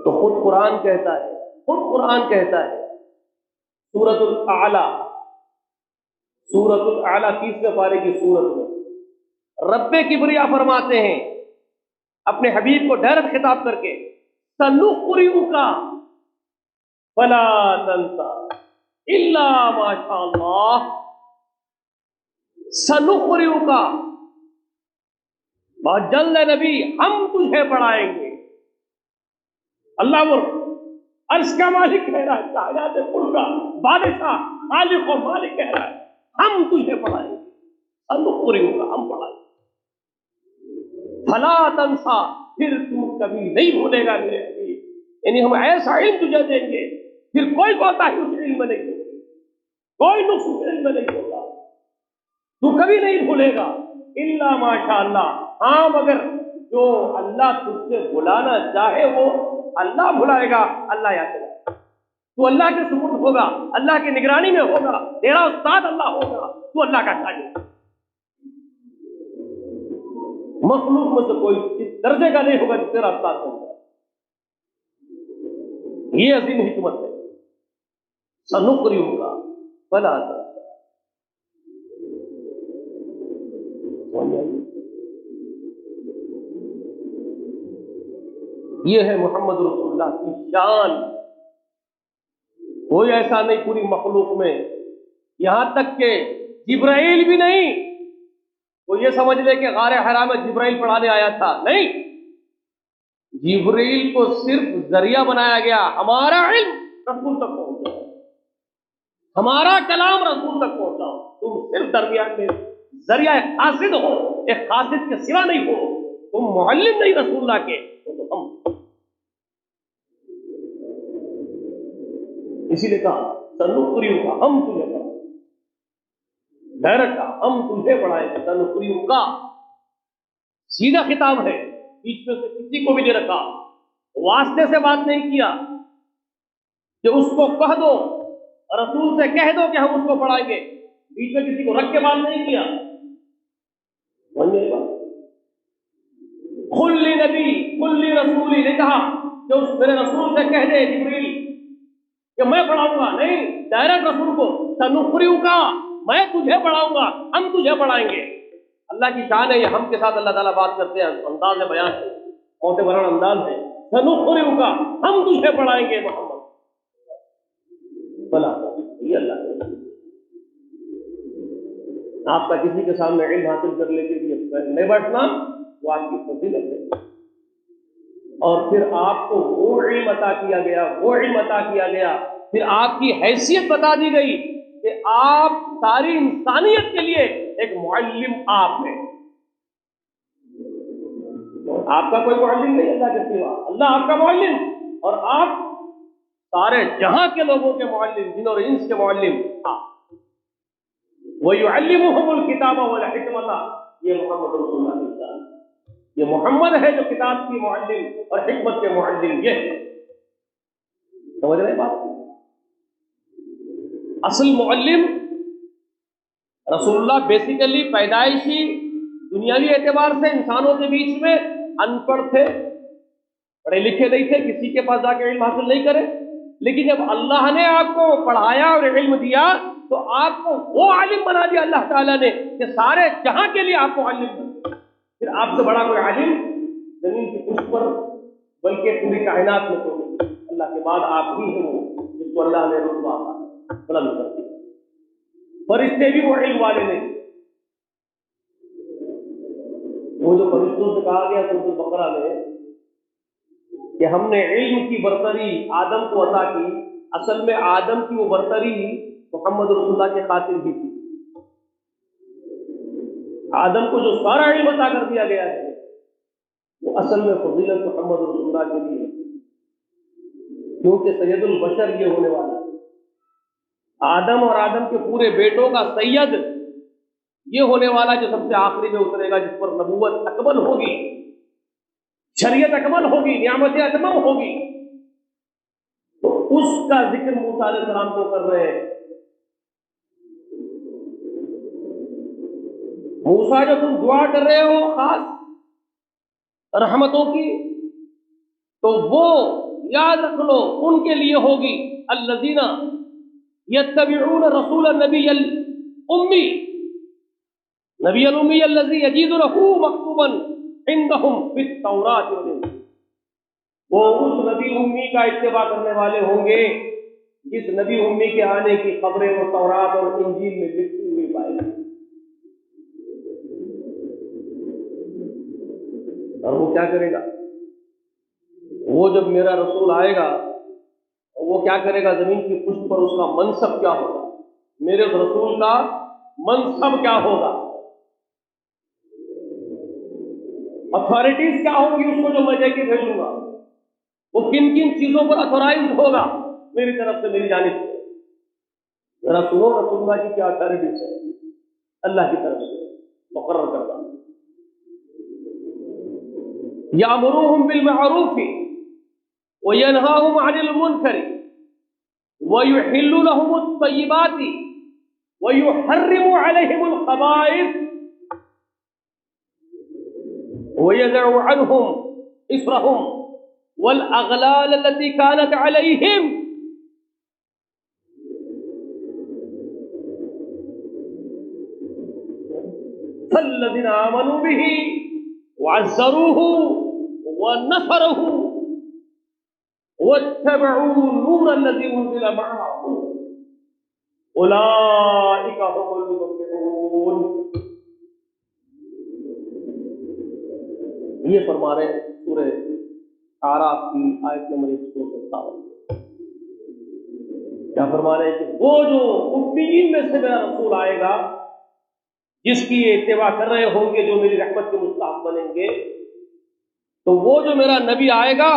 تو خود قرآن کہتا ہے، خود قرآن کہتا ہے، سورۃ الاعلیٰ، سورۃ الاعلیٰ 30ویں پارے کی سورت میں رب کبریا فرماتے ہیں اپنے حبیب کو ڈائریکٹ خطاب کر کے، سنقرئک فلا تنسى الا ما شاء اللہ، سنقرئک، بہت جلد ہے نبی ہم تجھے پڑھائیں گے۔ اللہ وہ عرش کا مالک کہہ رہا ہے، کائنات کل کا بادشاہ خالق و مالک کہہ رہا ہے ہم تجھے پڑھائیں گے، سنقرئک، ہم پڑھائیں گے، فلا تنسا، پھر تو کبھی نہیں بھولے گا میرے حبیب، یعنی ہم ایسا علم تجھے دیں گے پھر کوئی کوتاہی اس علم میں نہیں ہوگی، کوئی نقص اس علم میں نہیں ہوگا، تو کبھی نہیں بھولے گا، الا ماشاء اللہ، ہاں مگر جو اللہ تجھ سے بلانا چاہے وہ اللہ بلائے گا، اللہ یاد کرے گا، تو اللہ کے سپرد ہوگا، اللہ کی نگرانی میں ہوگا، تیرا استاد اللہ ہوگا، تو اللہ کا شاگرد، مخلوق میں سے کوئی اس درجے کا نہیں ہوگا جو تیرا استاد ہوگا۔ یہ عظیم حکمت ہے، سنقرئک فلا تنسى۔ یہ ہے محمد رسول اللہ کی شان. کوئی ایسا نہیں پوری مخلوق میں، یہاں تک کہ جبرائیل بھی نہیں. وہ یہ سمجھ لے کہ غار حرا میں جبرائیل پڑھانے آیا تھا، نہیں. جبرائیل کو صرف ذریعہ بنایا گیا. ہمارا علم رسول تک پہنچا، ہمارا کلام رسول تک پہنچا. تم صرف درمیان میں ذریعہ ایک قاصد ہو، ایک قاصد کے سوا نہیں ہو. تم معلم نہیں رسول اللہ کے، تو ہم. اسی لیے کہا سنقریؤک کا، ہم تجھے پڑھائیں. ڈائریکٹ کہا ہم تجھے پڑھائیں گے. سنقریؤک کا سیدھا خطاب ہے، بیچ میں سے کسی کو بھی نہیں رکھا. واسطے سے بات نہیں کیا کہ اس کو کہہ دو، رسول سے کہہ دو کہ ہم اس کو پڑھائیں گے. بیچ میں کسی کو رکھ کے بات نہیں کیا. کل نبی کل رسولی نے کہا کہ اس میرے رسول سے کہہ دے جبریل کہ میں پڑھاؤں گا. نہیں، ڈائریکٹ رسول کو سنقریؤک کا، میں تجھے پڑھاؤں گا، ہم تجھے پڑھائیں گے. اللہ کی شان ہے. یہ ہم کے ساتھ اللہ تعالیٰ بات کرتے ہیں، انداز بیان ہے، موت برن انداز ہے. سنقریؤک کا، ہم تجھے پڑھائیں گے محمد. بلا یہ اللہ ہے. آپ کا کسی کے سامنے علم حاصل کرنے کے لیے نہیں بیٹھنا، وہ آپ کی فضیلت ہے. اور پھر آپ کو وہ علم عطا کیا گیا، وہ علم عطا کیا گیا، پھر آپ کی حیثیت بتا دی گئی کہ آپ ساری انسانیت کے لیے ایک معلم آپ ہیں. آپ کا کوئی معلم نہیں اللہ کے سوا، اللہ آپ کا معلم، اور آپ سارے جہاں کے لوگوں کے معلم، جن اور انس کے معلم آپ. وَيُعَلِّمُهُمُ الْكِتَابَ وَالْحِكْمَةَ، یہ محمد رسول اللہ علیہ وسلم. یہ محمد ہے جو کتاب کی معلم اور حکمت کے معلم. یہ سمجھ رہے بات؟ اصل معلم رسول اللہ بیسیکلی پیدائشی دنیاوی اعتبار سے انسانوں کے بیچ میں ان پڑھ تھے، پڑھے لکھے نہیں تھے، کسی کے پاس جا کے علم حاصل نہیں کرے. لیکن جب اللہ نے آپ کو پڑھایا اور علم دیا تو آپ کو وہ عالم بنا دیا اللہ تعالیٰ نے کہ سارے جہاں کے لیے آپ کو عالم بنا. پھر آپ سے بڑا کوئی عالم زمین کی پشت پر بلکہ پوری کائنات میں کوئی نہیں. اللہ کے بعد آپ ہی ہیں وہ جس کو اللہ نے رتبہ بلند کر دیا. فرشتے بھی وہ علم والے نہیں. وہ جو فرشتوں سے کہا گیا سورۃ البقرہ میں کہ ہم نے علم کی برتری آدم کو عطا کی، اصل میں آدم کی وہ برتری محمد رسول اللہ کے خاطر بھی تھی. آدم کو جو سارا علم عطا کر دیا گیا ہے وہ اصل میں فضیلت محمد رسول اللہ کے لیے ہے، کیونکہ سید البشر یہ ہونے والا ہے. آدم اور آدم کے پورے بیٹوں کا سید یہ ہونے والا جو سب سے آخری میں اترے گا، جس پر نبوت اکمل ہوگی، شریعت اکمل ہوگی، نعمت اتمم ہوگی. تو اس کا ذکر موسیٰ علیہ السلام کو کر رہے ہیں. موسیٰ جو تم دعا کر رہے ہو خاص رحمتوں کی، تو وہ یاد رکھ لو ان کے لیے ہوگی الذین یتبعون رسول النبی الامی، نبی الامی الذی یجدونہ مکتوبا عندہم فی التوراۃ والانجیل. وہ اس نبی امی کا اتباع کرنے والے ہوں گے جس نبی امی کے آنے کی خبریں وہ تورات اور انجیل میں لکھی ہوئی پائے گی. اور وہ کیا کرے گا؟ وہ جب میرا رسول آئے گا وہ کیا کرے گا؟ زمین کی پشت پر اس کا منصب کیا ہوگا، میرے رسول کا منصب کیا ہوگا، اتھارٹیز کیا ہوگی اس کو جو میں دے کے بھیجوں گا، وہ کن کن چیزوں پر اتھورائز ہوگا میری طرف سے، میری جانب سے. ذرا سنو رسول اللہ کی کیا اتھارٹیز ہے اللہ کی طرف سے مقرر کرتا. یامرهم بالمعروف وینہاہم عن المنکر ویحل لهم الطیبات ویحرم علیہم الخبائث ویضع عنہم اصرہم والاغلال التي كانت علیہم. فالذین آمنوا به وعزروه ونصروه واتبعوا النور الذي انزل معه اولئک هم المفلحون. یہ فرما رہے ہیں سورہ اعراف کی آیت نمبر 157. کیا فرما رہے ہیں کہ وہ جو امیین میں سے میرا رسول آئے گا جس کی یہ اتباع کر رہے ہوں گے، جو میری رحمت کے مستحق بنیں گے، تو وہ جو میرا نبی آئے گا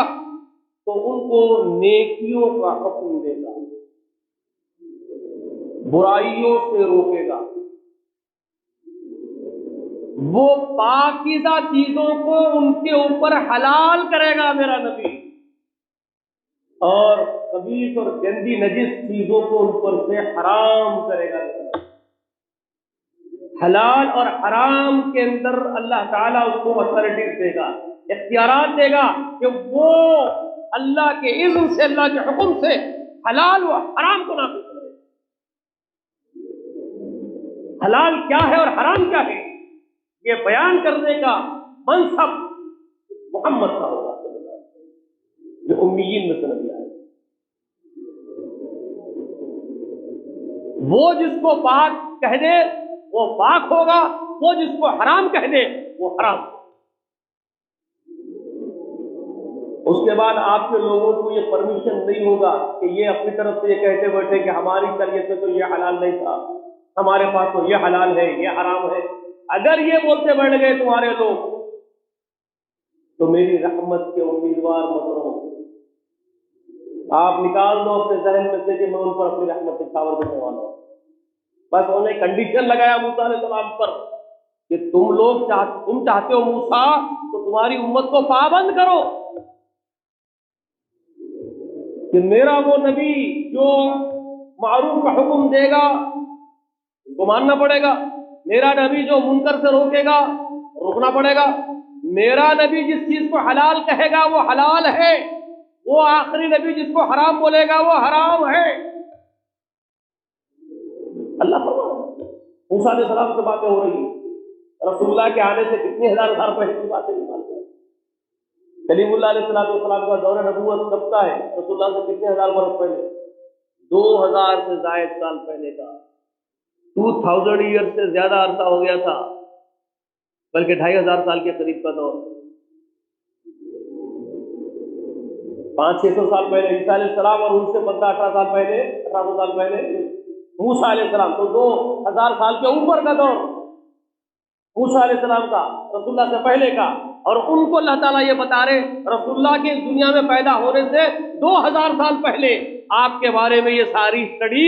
تو ان کو نیکیوں کا حکم دے گا، برائیوں سے روکے گا، وہ پاکیزہ چیزوں کو ان کے اوپر حلال کرے گا میرا نبی، اور خبیث اور گندی نجس چیزوں کو ان پر سے حرام کرے گا. حلال اور حرام کے اندر اللہ تعالیٰ اس کو اتھارٹیز دے گا، اختیارات دے گا کہ وہ اللہ کے اذن سے، اللہ کے حکم سے حلال و حرام کو نافذ کرے. حلال کیا ہے اور حرام کیا ہے یہ بیان کرنے کا منصب محمد کا ہوگا جو امیین میں سے نبی آئے. وہ جس کو پاک کہہ دے وہ پاک ہوگا، وہ جس کو حرام کہہ دے وہ حرام ہوگا. اس کے بعد آپ کے لوگوں کو یہ پرمیشن نہیں ہوگا کہ یہ اپنی طرف سے یہ کہتے بیٹھے کہ ہماری شریعت میں تو یہ حلال نہیں تھا، ہمارے پاس تو یہ حلال ہے یہ حرام ہے. اگر یہ بولتے بیٹھ گئے تمہارے لوگ تو میری رحمت کے امیدوار مت رہو. آپ نکال دو اپنے ذہن میں سے کہ میں ان پر اپنی رحمت کے چھاور دینے والا ہوں. بس انہوں نے کنڈیشن لگایا موسیٰ علیہ السلام پر کہ تم چاہتے ہو موسیٰ تو تمہاری امت کو پابند کرو کہ میرا وہ نبی جو معروف کا حکم دے گا اس کو ماننا پڑے گا، میرا نبی جو منکر سے روکے گا روکنا پڑے گا، میرا نبی جس چیز کو حلال کہے گا وہ حلال ہے، وہ آخری نبی جس کو حرام بولے گا وہ حرام ہے. اللہ فرماتا موسیٰ علیہ السلام سے باتیں ہو رہی ہیں، رسول اللہ کے آنے سے کتنے ہزار سال پہلے کی باتیں نکال کر. کلیم اللہ علیہ السلام کا دور نبوت کب کا ہے؟ رسول اللہ سے کتنے ہزار برس پہلے؟ 2000 سے زائد سال پہلے کا. 2000 ایئر سے زیادہ عرصہ ہو گیا تھا، بلکہ 2500 سال کے قریب کا دور. 500-600 سال پہلے عیسیٰ علیہ السلام اور ان سے 15-18 سال پہلے 1800 سال پہلے موسیٰ علیہ السلام، تو 2000 سال کے اوپر کا دور موسیٰ علیہ السلام کا، رسول اللہ سے پہلے کا. اور ان کو اللہ تعالیٰ یہ بتا رہے رسول اللہ کے دنیا میں پیدا ہونے سے 2000 سال پہلے آپ کے بارے میں یہ ساری اسٹڈی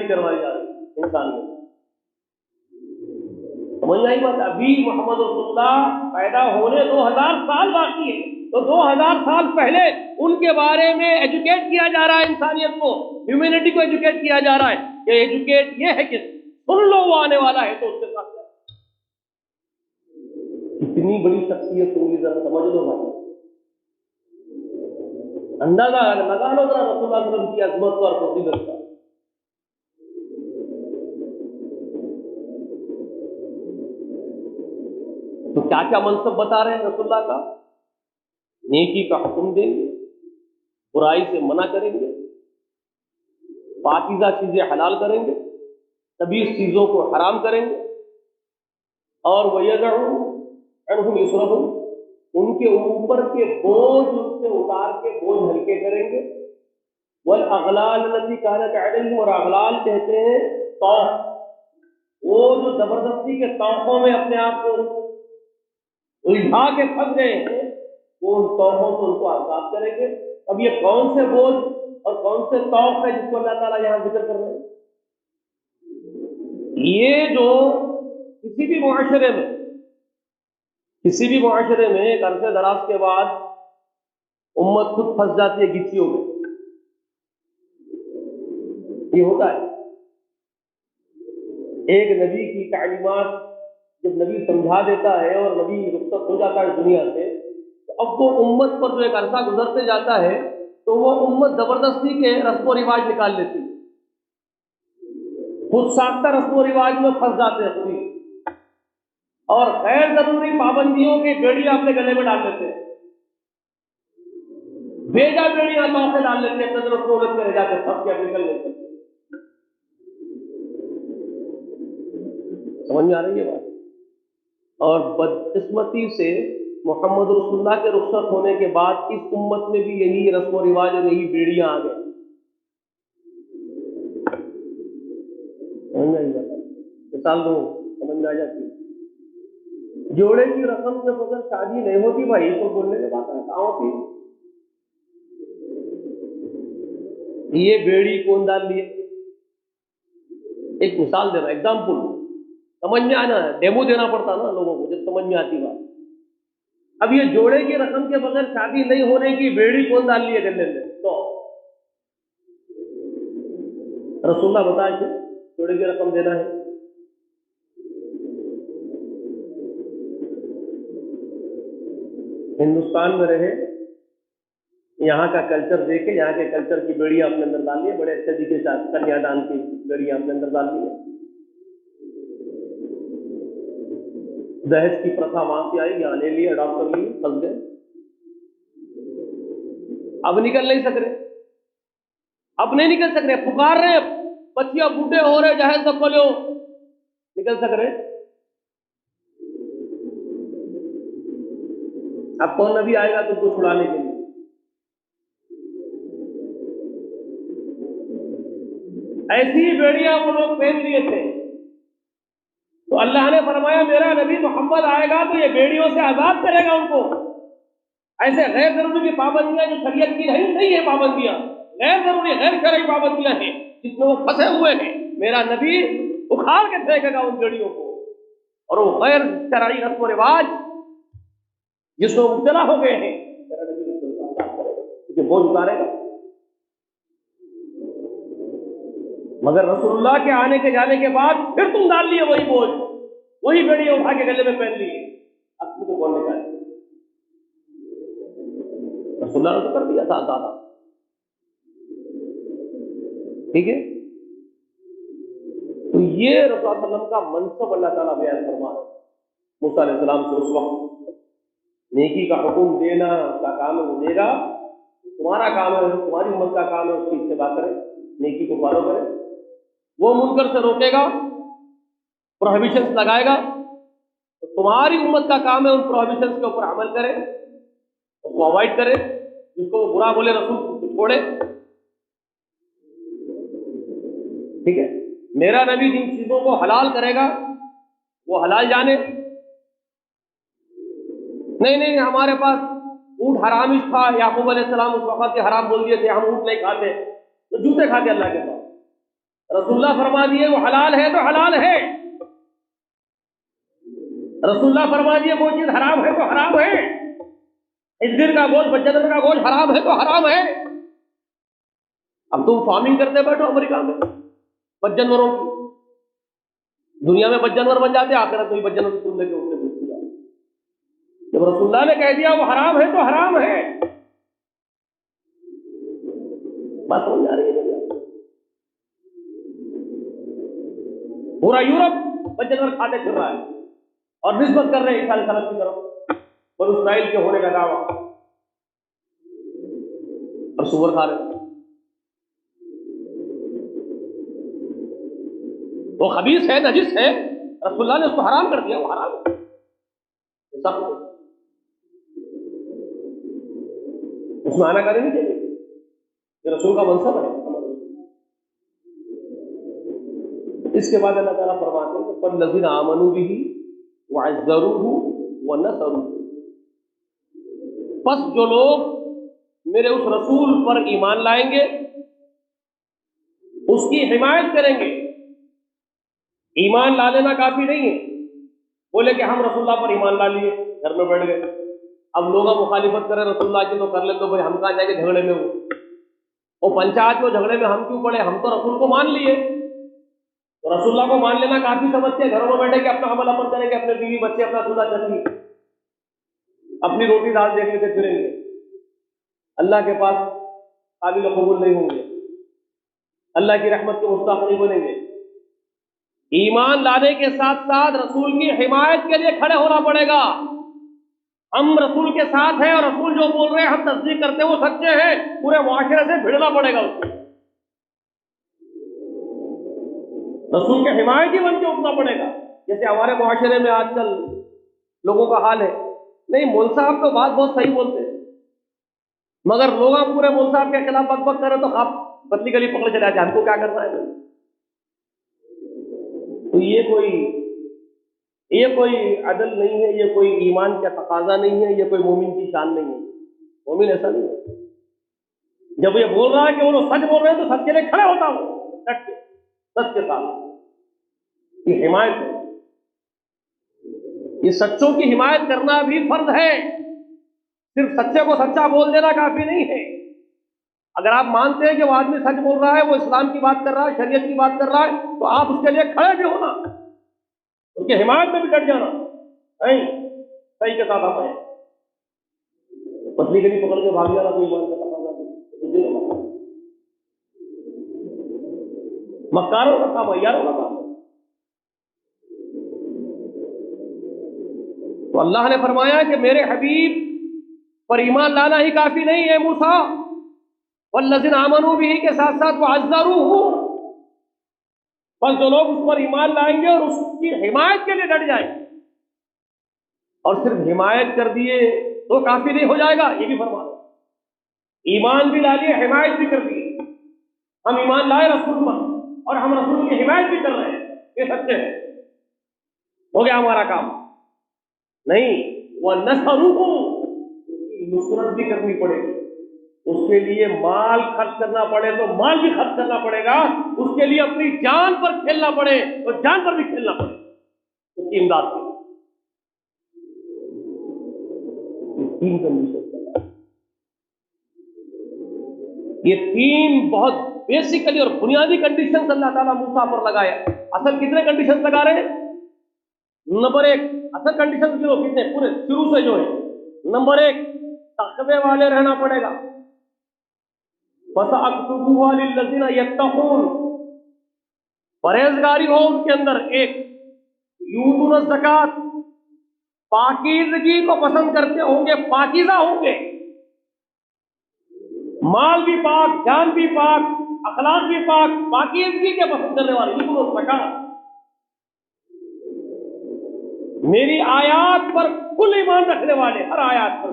کروائی جا رہی ہے انسان میں. سمجھ نہیں بات، ابھی محمد رسول اللہ پیدا ہونے 2000 سال باقی ہے، تو 2000 سال پہلے ان کے بارے میں ایجوکیٹ کیا جا رہا ہے انسانیت کو، ہیومینٹی کو ایجوکیٹ کیا جا رہا ہے کہ ایجوکیٹ یہ ہے کہ سن لو وہ آنے والا ہے تو اس کے ساتھ اتنی بڑی شخصیت ہوگی، ذرا سمجھ لو بھائی، اندازہ لگا لو ذرا رسول اللہ صلی اللہ علیہ وسلم کی عظمت اور فضیلت کا. تو کیا کیا منصب بتا رہے ہیں رسول اللہ کا؟ نیکی کا حکم دیں گے، برائی سے منع کریں گے، پاکیزہ چیزیں حلال کریں گے، خبیث چیزوں کو حرام کریں گے، اور وَيَدَعُ عَنْهُمْ يُسْرَهُمْ، ان کے اوپر کے بوجھ ان سے اتار کے بوجھ ہلکے کریں گے. وَالْأَغْلَالَ الَّتِي كَانَتْ عَلَيْهِمْ، اور اغلال کہتے ہیں طوق، وہ جو زبردستی کے طوقوں میں اپنے آپ کو الجھا کے پھنس گئے ہیں، وہ ان طوقوں سے ان کو آزاد کریں گے. اب یہ کون سے بوجھ اور کون سے طوق ہے جس کو اللہ تعالیٰ یہاں ذکر کر رہے ہیں؟ یہ جو کسی بھی معاشرے میں ایک عرصے دراز کے بعد امت خود پھنس جاتی ہے گچھیوں میں، یہ ہوتا ہے. ایک نبی کی تعلیمات جب نبی سمجھا دیتا ہے اور نبی رخصت ہو جاتا ہے دنیا سے، تو اب وہ امت پر جو ایک عرصہ گزرتے جاتا ہے تو وہ امت زبردستی کے رسم و رواج نکال لیتی ہے، خود ساختہ رسم و رواج میں پھنس جاتے ہیں خود ہی، اور غیر ضروری پابندیوں کے بیڑیاں اپنے گلے میں ڈال لیتے ہیں. بیجا بیڑیاں توقع ڈال لیتے اپنے طرف سہولت کرے جاتے پھنس کے نکل لیتے. سمجھ میں آ رہی ہے بات؟ اور بدقسمتی سے محمد رسول اللہ کے رخصت ہونے کے بعد اس امت میں بھی یہی رسم و رواج اور یہی بیڑیاں آ گئے. سمجھ میں آئی بات؟ مثال دو سمجھ میں آ جاتی. جوڑے کی رسم کے بغیر شادی نہیں ہوتی بھائی. تو بولنے کی بات ہے کہاں ہوتی؟ یہ بیڑی کون ڈال لیے؟ ایک مثال دینا، ایگزامپل سمجھ میں آنا ہے. ڈیمو دینا پڑتا نا لوگوں کو جب سمجھ میں آتی بات. اب یہ جوڑے کی رسم کے بغیر شادی نہیں ہونے کی بیڑی کون ڈال لیے گلے میں؟ تو رسول اللہ بتائے تھے جوڑے کی رقم دینا ہے. ہندوستان میں رہے، یہاں کا کلچر دیکھے، یہاں کے کلچر کی بیڑیاں اپنے اندر ڈال لیے، بڑے اچھے طریقے سے کنیا دان کی بیڑیاں اپنے اندر ڈال لیے. دہیج کی پرتھا وہاں سے آئی، یہاں لے لیے، اڈاپٹ کر لیے، پھنس گئے. اب نکل نہیں سک رہے، اب نہیں نکل سک رہے. پکار رہے بچیاں بوڑھے ہو رہے جہیز نہ کھولو، نکل سک رہے. اب کون نبی آئے گا تم کو چھڑانے کے لیے؟ ایسی ہی بیڑیاں وہ لوگ پہن لیے تھے. تو اللہ نے فرمایا میرا نبی محمد آئے گا تو یہ بیڑیوں سے آزاد کرے گا ان کو. ایسے غیر ضروری کی پابندیاں جو شریعت کی نہیں ہے پابندیاں، غیر ضروری غیر شرعی پابندیاں ہیں جس میں وہ پھنسے ہوئے ہیں، میرا نبی اکھاڑ کے پھینکے گا ان بیڑیوں کو. اور وہ غیر شرعی رسم و رواج جس میں مبتلا ہو گئے ہیں، میرا نبی رسول اللہ آزاد کرے گا کیونکہ بوجھ اتارے گا. مگر رسول اللہ کے آنے کے جانے کے بعد پھر تم ڈال لیے وہی بوجھ، وہی بیڑیاں اٹھا کے گلے میں پہن لیے. اب تم کو کون نکالے؟ رسول اللہ نے تو کر دیا تھا دادا. ٹھیک ہے، تو یہ رسول اللہ علیہ وسلم کا منصب اللہ تعالیٰ بیان فرما ہے. موسیٰ علیہ السلام سے اس وقت نیکی کا حکم دینا اس کا کام ہے، وہ دے گا. تمہارا کام ہے، تمہاری امت کا کام ہے اس کی اتباع کرے، نیکی کو فالو کرے. وہ منکر سے روکے گا، پروہیبیشنز لگائے گا. تو تمہاری امت کا کام ہے ان پروہیبیشنز کے اوپر عمل کرے، اس کو اوائڈ کرے. جس کو وہ برا بولے رسول کو چھوڑے. ٹھیک ہے، میرا نبی جن چیزوں کو حلال کرے گا وہ حلال جانے. نہیں ہمارے پاس اونٹ حرام ہی تھا، یعقوب علیہ السلام اس وقت کے حرام بول دیے تھے، ہم اونٹ نہیں کھاتے تو جوتے کھاتے اللہ کے پاس. رسول اللہ فرما دیے وہ حلال ہے تو حلال ہے. رسول اللہ فرما دیے وہ چیز حرام ہے تو حرام ہے. خنزیر کا گوشت، بچہ کا گوشت حرام ہے تو حرام ہے. اب تم فارمنگ کرتے بیٹھو امریکہ میں بد جانوروں کی، دنیا میں بد جانور بن جاتے، آخرت میں بد جانور کی سن لے کے اٹھتے گھستے جاؤ. جب رسول اللہ نے کہہ دیا وہ حرام ہے تو حرام ہے. بات سمجھ آ رہی ہے؟ پورا یورپ بد جانور کھاتے پھر رہا ہے اور نسبت کر رہے ہیں عیسیٰ علیہ السلام کی طرف، بنو اسرائیل کے ہونے کا دعویٰ، اور سور کھا رہے ہیں. وہ خبیث ہے، نجس ہے، رسول اللہ نے اس کو حرام کر دیا، وہ حرام ہے. سب اس میں آنا کرنے نہیں چاہیے، یہ رسول کا منصب ہے. اس کے بعد اللہ تعالیٰ فرماتے ہیں کہ فَالَّذِينَ آمَنُوا بِهِ وَعَزَّرُوهُ وَنَصَرُوهُ، پس جو لوگ میرے اس رسول پر ایمان لائیں گے، اس کی حمایت کریں گے. ایمان لا لینا کافی نہیں ہے، بولے کہ ہم رسول اللہ پر ایمان لا لیے، گھر میں بیٹھ گئے، اب لوگ مخالفت کریں رسول اللہ کی تو کر لیں، تو بھائی ہم کہاں جائیں گے جھگڑے میں. وہ پنچایت میں جھگڑے میں ہم کیوں پڑے، ہم تو رسول کو مان لیے. تو رسول اللہ کو مان لینا کافی سمجھتے ہیں، گھروں میں بیٹھے کہ اپنا عمل اپن کریں گے، اپنے بیوی بچے اپنا دولہا چلیں، اپنی روٹی دال دیکھ لیتے پھریں گے، اللہ کے پاس قابل قبول نہیں ہوں گے، اللہ کی رحمت کے مستحق نہیں بنیں گے. ایمان لانے کے ساتھ ساتھ رسول کی حمایت کے لیے کھڑے ہونا پڑے گا. ہم رسول کے ساتھ ہیں اور رسول جو بول رہے ہیں ہم تصدیق کرتے ہیں وہ سچے ہیں، پورے معاشرے سے بھڑنا پڑے گا اس کو، رسول کے حمایتی بن کے اٹھنا پڑے گا۔ جیسے ہمارے معاشرے میں آج کل لوگوں کا حال ہے، نہیں مول صاحب تو بات بہت صحیح بولتے ہیں، مگر لوگ پورے مول صاحب کے خلاف بک بک کرے تو آپ پتلی گلی پکڑ چلے جاتے ہیں، ہم کو کیا کرنا ہے؟ تو یہ کوئی عدل نہیں ہے، یہ کوئی ایمان کا تقاضا نہیں ہے، یہ کوئی مومن کی شان نہیں ہے، مومن ایسا نہیں ہے۔ جب یہ بول رہا ہے کہ وہ سچ بول رہے ہیں تو سچ کے لیے کھڑے ہوتا ہوں، ڈٹ کے سچ کے ساتھ، یہ حمایت ہے، یہ سچوں کی حمایت کرنا بھی فرض ہے، صرف سچے کو سچا بول دینا کافی نہیں ہے۔ اگر آپ مانتے ہیں کہ وہ آدمی سچ بول رہا ہے، وہ اسلام کی بات کر رہا ہے، شریعت کی بات کر رہا ہے، تو آپ اس کے لیے کھڑے بھی ہونا، اس کی حمایت میں بھی ڈٹ جانا، نہیں صحیح کے ساتھ ہم ہیں، پتلی گلی پکڑ کے بھاگ جانا کوئی ایمان کا تقاضا نہیں، مکاروں کا کام، عیاروں کا کام۔ تو اللہ نے فرمایا کہ میرے حبیب پر ایمان لانا ہی کافی نہیں ہے موسیٰ، والذین آمنوا بھی کے ساتھ ساتھ وعزروہ، بس جو لوگ اس پر ایمان لائیں گے اور اس کی حمایت کے لیے ڈٹ جائیں گے، اور صرف حمایت کر دیے تو کافی نہیں ہو جائے گا، یہ بھی فرمایا ایمان بھی لا لیے، حمایت بھی کر دیے، ہم ایمان لائے رسول پر اور ہم رسول کی حمایت بھی کر رہے ہیں، یہ سچے ہیں، ہو گیا ہمارا کام؟ نہیں، وَنَصَرُهُ، نصرت بھی کرنی پڑے گی، اس کے لیے مال خرچ کرنا پڑے تو مال بھی خرچ کرنا پڑے گا، اس کے لیے اپنی جان پر کھیلنا پڑے تو جان پر بھی کھیلنا پڑے اس کی امداد کے لیے۔ یہ تین کنڈیشن، یہ تین بہت بیسیکلی اور بنیادی کنڈیشن اللہ تعالیٰ موسیٰ پر لگایا۔ اصل کتنے کنڈیشن لگا رہے ہیں؟ نمبر ایک، اصل کنڈیشن کتنے پورے شروع سے جو ہے، نمبر ایک تقوی والے رہنا پڑے گا، فَسَأَكْتُبُهَا لِلَّذِينَ يَتَّقُونَ، پرہیزگاری ہو ان کے اندر، ایک یؤتون الزکوٰۃ، پاکیزگی کو پسند کرتے ہوں گے، پاکیزہ ہوں گے، مال بھی پاک، جان بھی پاک، اخلاق بھی پاک، پاکیزگی کے پسند کرنے والے، یؤتون الزکوٰۃ، میری آیات پر کل ایمان رکھنے والے، ہر آیات پر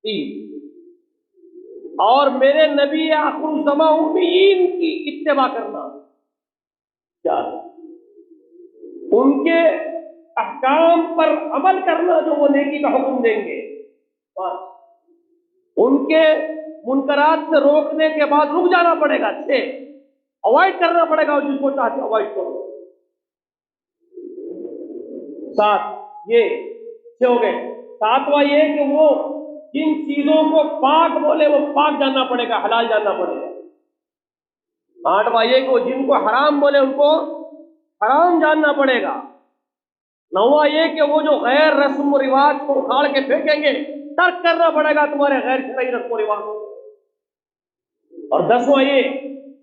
تین، اور میرے نبی آخر الزماں امیین کی اتباع کرنا، چار، ان کے احکام پر عمل کرنا جو وہ نیکی کا حکم دیں گے، پانچ، ان کے منکرات سے روکنے کے بعد رک جانا پڑے گا، چھ، اوائڈ کرنا پڑے گا جس کو چاہتے اوائڈ کرو، سات، یہ چھ ہو گئے، ساتواں یہ کہ وہ جن چیزوں کو پاک بولے وہ پاک جاننا پڑے گا، حلال جاننا پڑے گا، آٹھواں یہ کہ وہ جن کو حرام بولے ان کو حرام جاننا پڑے گا، نواں یہ کہ وہ جو غیر رسم و رواج کو اکھاڑ کے پھینکیں گے، ترک کرنا پڑے گا تمہارے غیر شرعی رسم و رواج، اور دسواں یہ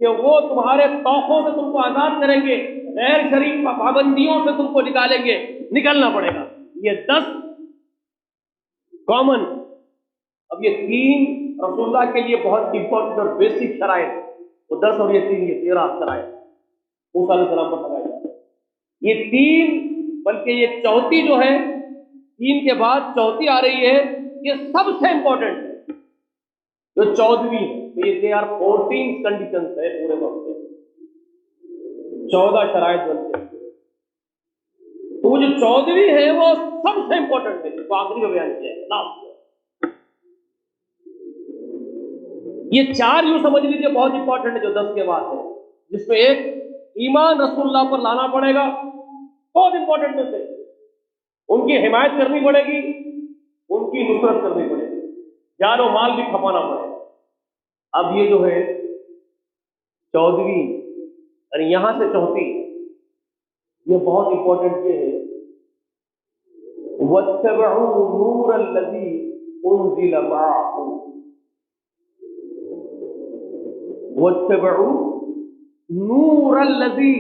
کہ وہ تمہارے توقوں سے تم کو آزاد کریں گے، غیر شرعی پابندیوں سے تم کو نکالیں گے، نکلنا پڑے گا، یہ 10 کامن۔ اب یہ تین رسول اللہ کے لیے بہت امپورٹنٹ اور بیسک شرائط، وہ 10 اور یہ 3، یہ 13 شرائط موسیٰ علیہ السلام پر لگائی جاتی ہے، یہ تین، بلکہ یہ چوتھی جو ہے، تین کے بعد چوتھی آ رہی ہے، یہ سب سے امپورٹنٹ ہے، جو 14ویں ہے، تو یہ 14 کنڈیشنز ہے پورے وقت میں، 14 شرائط بنتے ہیں، تو وہ جو 14ویں ہے وہ سب سے امپورٹنٹ ہے، تو آخری میں بیان کیا ہے، لاسٹ میں یہ 4 یوں سمجھ لیجیے بہت امپورٹنٹ ہے جو 10 کے بعد ہے، جس میں ایک ایمان رسول اللہ پر لانا پڑے گا، بہت امپورٹنٹ میں سے، ان کی حمایت کرنی پڑے گی، ان کی نصرت کرنی پڑے گی، جان و مال بھی کھپانا پڑے گا۔ اب یہ جو ہے 14ویں، یعنی یہاں سے چوتھی، یہ بہت امپورٹنٹ یہ ہے، وَاتَّبَعُوا النُّورَ الَّذِي أُنزِلَ مَعَهُ، وَاتَّبَعُوا نُورَ الَّذِي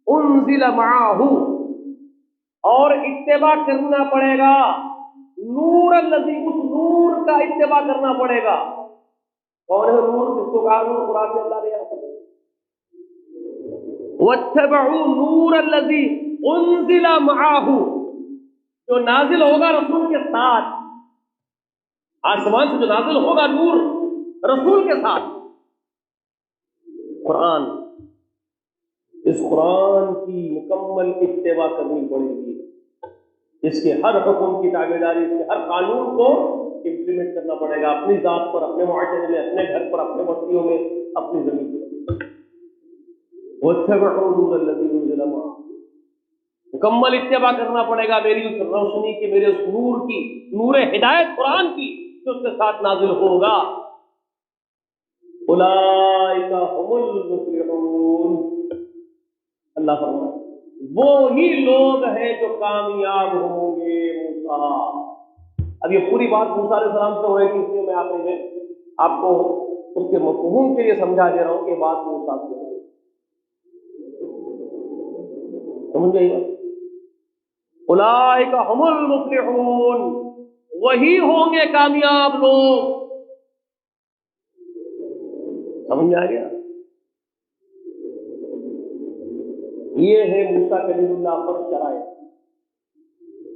أُنزِلَ مَعَهُ، اور اتباع کرنا پڑے گا نور الذی، اس نور کا اتباع کرنا پڑے گا۔ کون ہے نور؟ جس کو کہا نور قرآن میں اللہ نے یہاں پر واتبعوا نور الذی انزل معہ، جو نازل ہوگا رسول کے ساتھ، آسمان سے جو نازل ہوگا نور رسول کے ساتھ، قرآن، اس قرآن کی مکمل اتباع کرنی پڑے گی، اس کے ہر حکم کی تابعداری، اس کے ہر قانون کو امپلیمنٹ کرنا پڑے گا، اپنی ذات پر، اپنے معاشرے میں، اپنے گھر پر، اپنے بستیوں میں، اپنی زمین پر۔ واتبعوا نور الذی انزل معہ، مکمل اتباع کرنا پڑے گا میری اس روشنی کی، میرے اس نور کی، نور ہدایت قرآن کی جو اس کے ساتھ نازل ہوگا۔ اولئک هم المفلحون، اللہ فرمائے وہی لوگ ہیں جو کامیاب ہوں گے۔ موسیٰ، اب یہ پوری بات موسیٰ علیہ السلام سے ہو رہی تھی، اس لیے میں آخری میں آپ کو اس کے مفہوم کے لیے سمجھا دے رہا ہوں کہ بات موسیٰ سے ہو رہی، سمجھ گئی بات؟ اولئک هم المفلحون، وہی ہوں گے کامیاب لوگ۔ سمجھ میں آ گیا؟ یہ ہے موسیٰ کلیم اللہ پر شرائط۔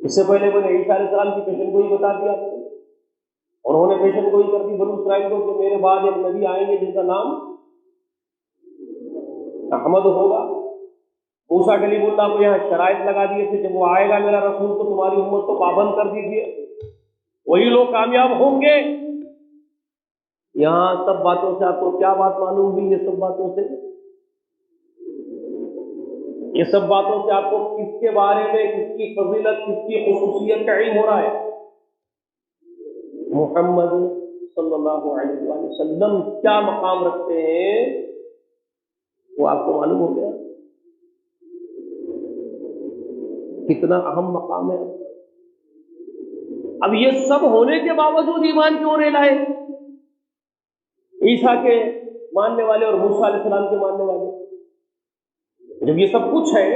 اس سے پہلے میں نے عیسیٰ علیہ السلام کی پیشن گوئی بتا دیا، انہوں نے پیشن گوئی کر دی بنی اسرائیل کو کہ میرے بعد ایک نبی آئیں گے جن کا نام احمد ہوگا۔ موسیٰ کلیم اللہ کو یہاں شرائط لگا دیے تھے، جب وہ آئے گا میرا رسول تو تمہاری امت کو پابند کر دیجیے، وہی لوگ کامیاب ہوں گے۔ یہاں سب باتوں سے آپ کو کیا بات معلوم ہوئی؟ یہ سب باتوں سے آپ کو کس کے بارے میں، کس کی فضیلت، کس کی خصوصیت کا علم ہو رہا ہے؟ محمد صلی اللہ علیہ وآلہ وسلم کیا مقام رکھتے ہیں وہ آپ کو معلوم ہو گیا، کتنا اہم مقام ہے۔ اب یہ سب ہونے کے باوجود ایمان کیوں نہیں لائے عیسیٰ کے ماننے والے اور موسیٰ علیہ السلام کے ماننے والے؟ جب یہ سب کچھ ہے،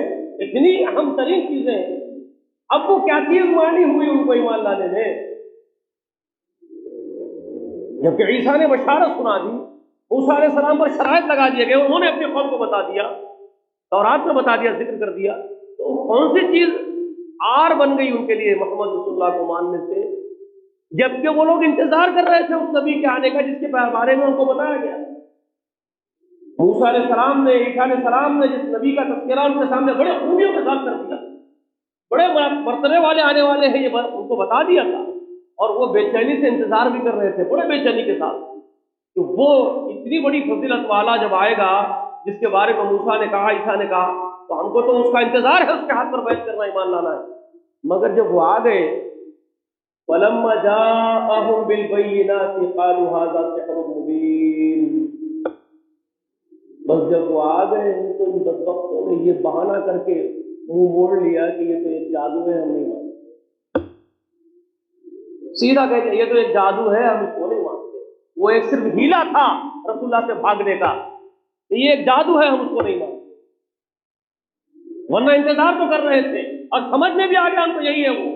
اتنی اہم ترین چیزیں ہیں، اب وہ کیا چیز مانی ہوئی ان کو ایمان لانے میں؟ جبکہ عیسیٰ نے بشارت سنا دی، موسیٰ علیہ السلام پر شرائط لگا دیے گئے، انہوں نے اپنی قوم کو بتا دیا، تورات میں بتا دیا، ذکر کر دیا، تو کون سی چیز آر بن گئی ان کے لیے محمد رسول اللہ کو ماننے سے؟ جبکہ وہ لوگ انتظار کر رہے تھے اس نبی کے آنے کا جس کے بارے میں ان کو بتایا گیا۔ موسیٰ علیہ السلام نے، عیسیٰ علیہ السلام نے جس نبی کا تذکرہ ان کے سامنے بڑے خوبیوں کے ساتھ کر دیا، بڑے مرتبے والے آنے والے ہیں، یہ ان کو بتا دیا تھا، اور وہ بے چینی سے انتظار بھی کر رہے تھے، بڑے بے چینی کے ساتھ، کہ وہ اتنی بڑی فضیلت والا جب آئے گا جس کے بارے میں موسیٰ نے کہا، عیسیٰ نے کہا، تو ہم کو تو اس کا انتظار ہے، اس کے ہاتھ پر بیعت کرنا، ایمان لانا ہے۔ مگر جب وہ آ گئے، فَلَمَّا جَاءَهُم بِالْبَيِّنَاتِ قَالُوا هَذَا سِحْرٌ مُبِينٌ، بس جب وہ آ گئے تو ان بدبختوں نے یہ بہانہ کر کے منہ موڑ لیا کہ یہ تو ایک جادو ہے، ہم نہیں مانتے، سیدھا کہتے یہ تو ایک جادو ہے، ہم اس کو نہیں مانتے، وہ ایک صرف ہیلا تھا رسول اللہ سے بھاگنے کا، یہ ایک جادو ہے، ہم اس کو نہیں مانتے، ورنہ انتظار تو کر رہے تھے، اور سمجھ میں بھی آ گیا ہم کو یہی ہے وہ۔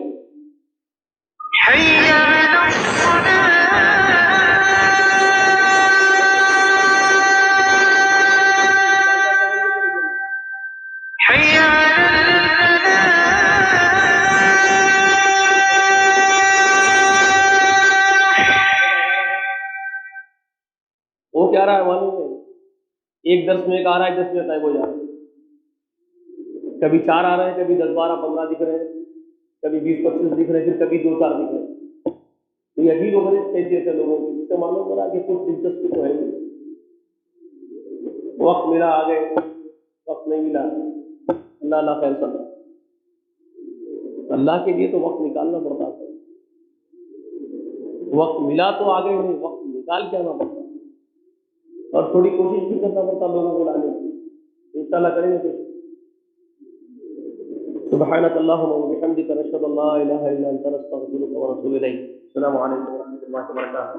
وہ کیا رہا ہے معلوم ہے؟ ایک درس میں ایک آ رہا ہے، 10 میں غائب ہو جا رہا ہے، کبھی 4 آ رہے ہیں، کبھی 10 12 15 دکھ رہے ہیں، کبھی 20 25 دکھ رہے ہیں، پھر کبھی 2 4 دکھ رہے ہیں۔ تو یہ عجیب و غریب کیفیت ہے لوگوں کی، جس سے معلوم ہو رہا ہے کہ کچھ دلچسپی تو ہے نہیں۔ وقت ملا آ گئے، وقت نہیں ملا اللہ اللہ خیر سب، اللہ کے لیے تو وقت نکالنا پڑتا ہے، وقت ملا تو آ گئے نہیں، وقت نکال کے آنا پڑتا، اور تھوڑی کوشش بھی کرنا پڑتا لوگوں کو لانے کی، انشاءاللہ کریں گے کوشش۔ سبحانک اللہم وبحمدک، نشہد ان لا الہ الا انت، نستغفرک ونتوب الیک۔ السلام علیکم ورحمۃ اللہ وبرکاتہ۔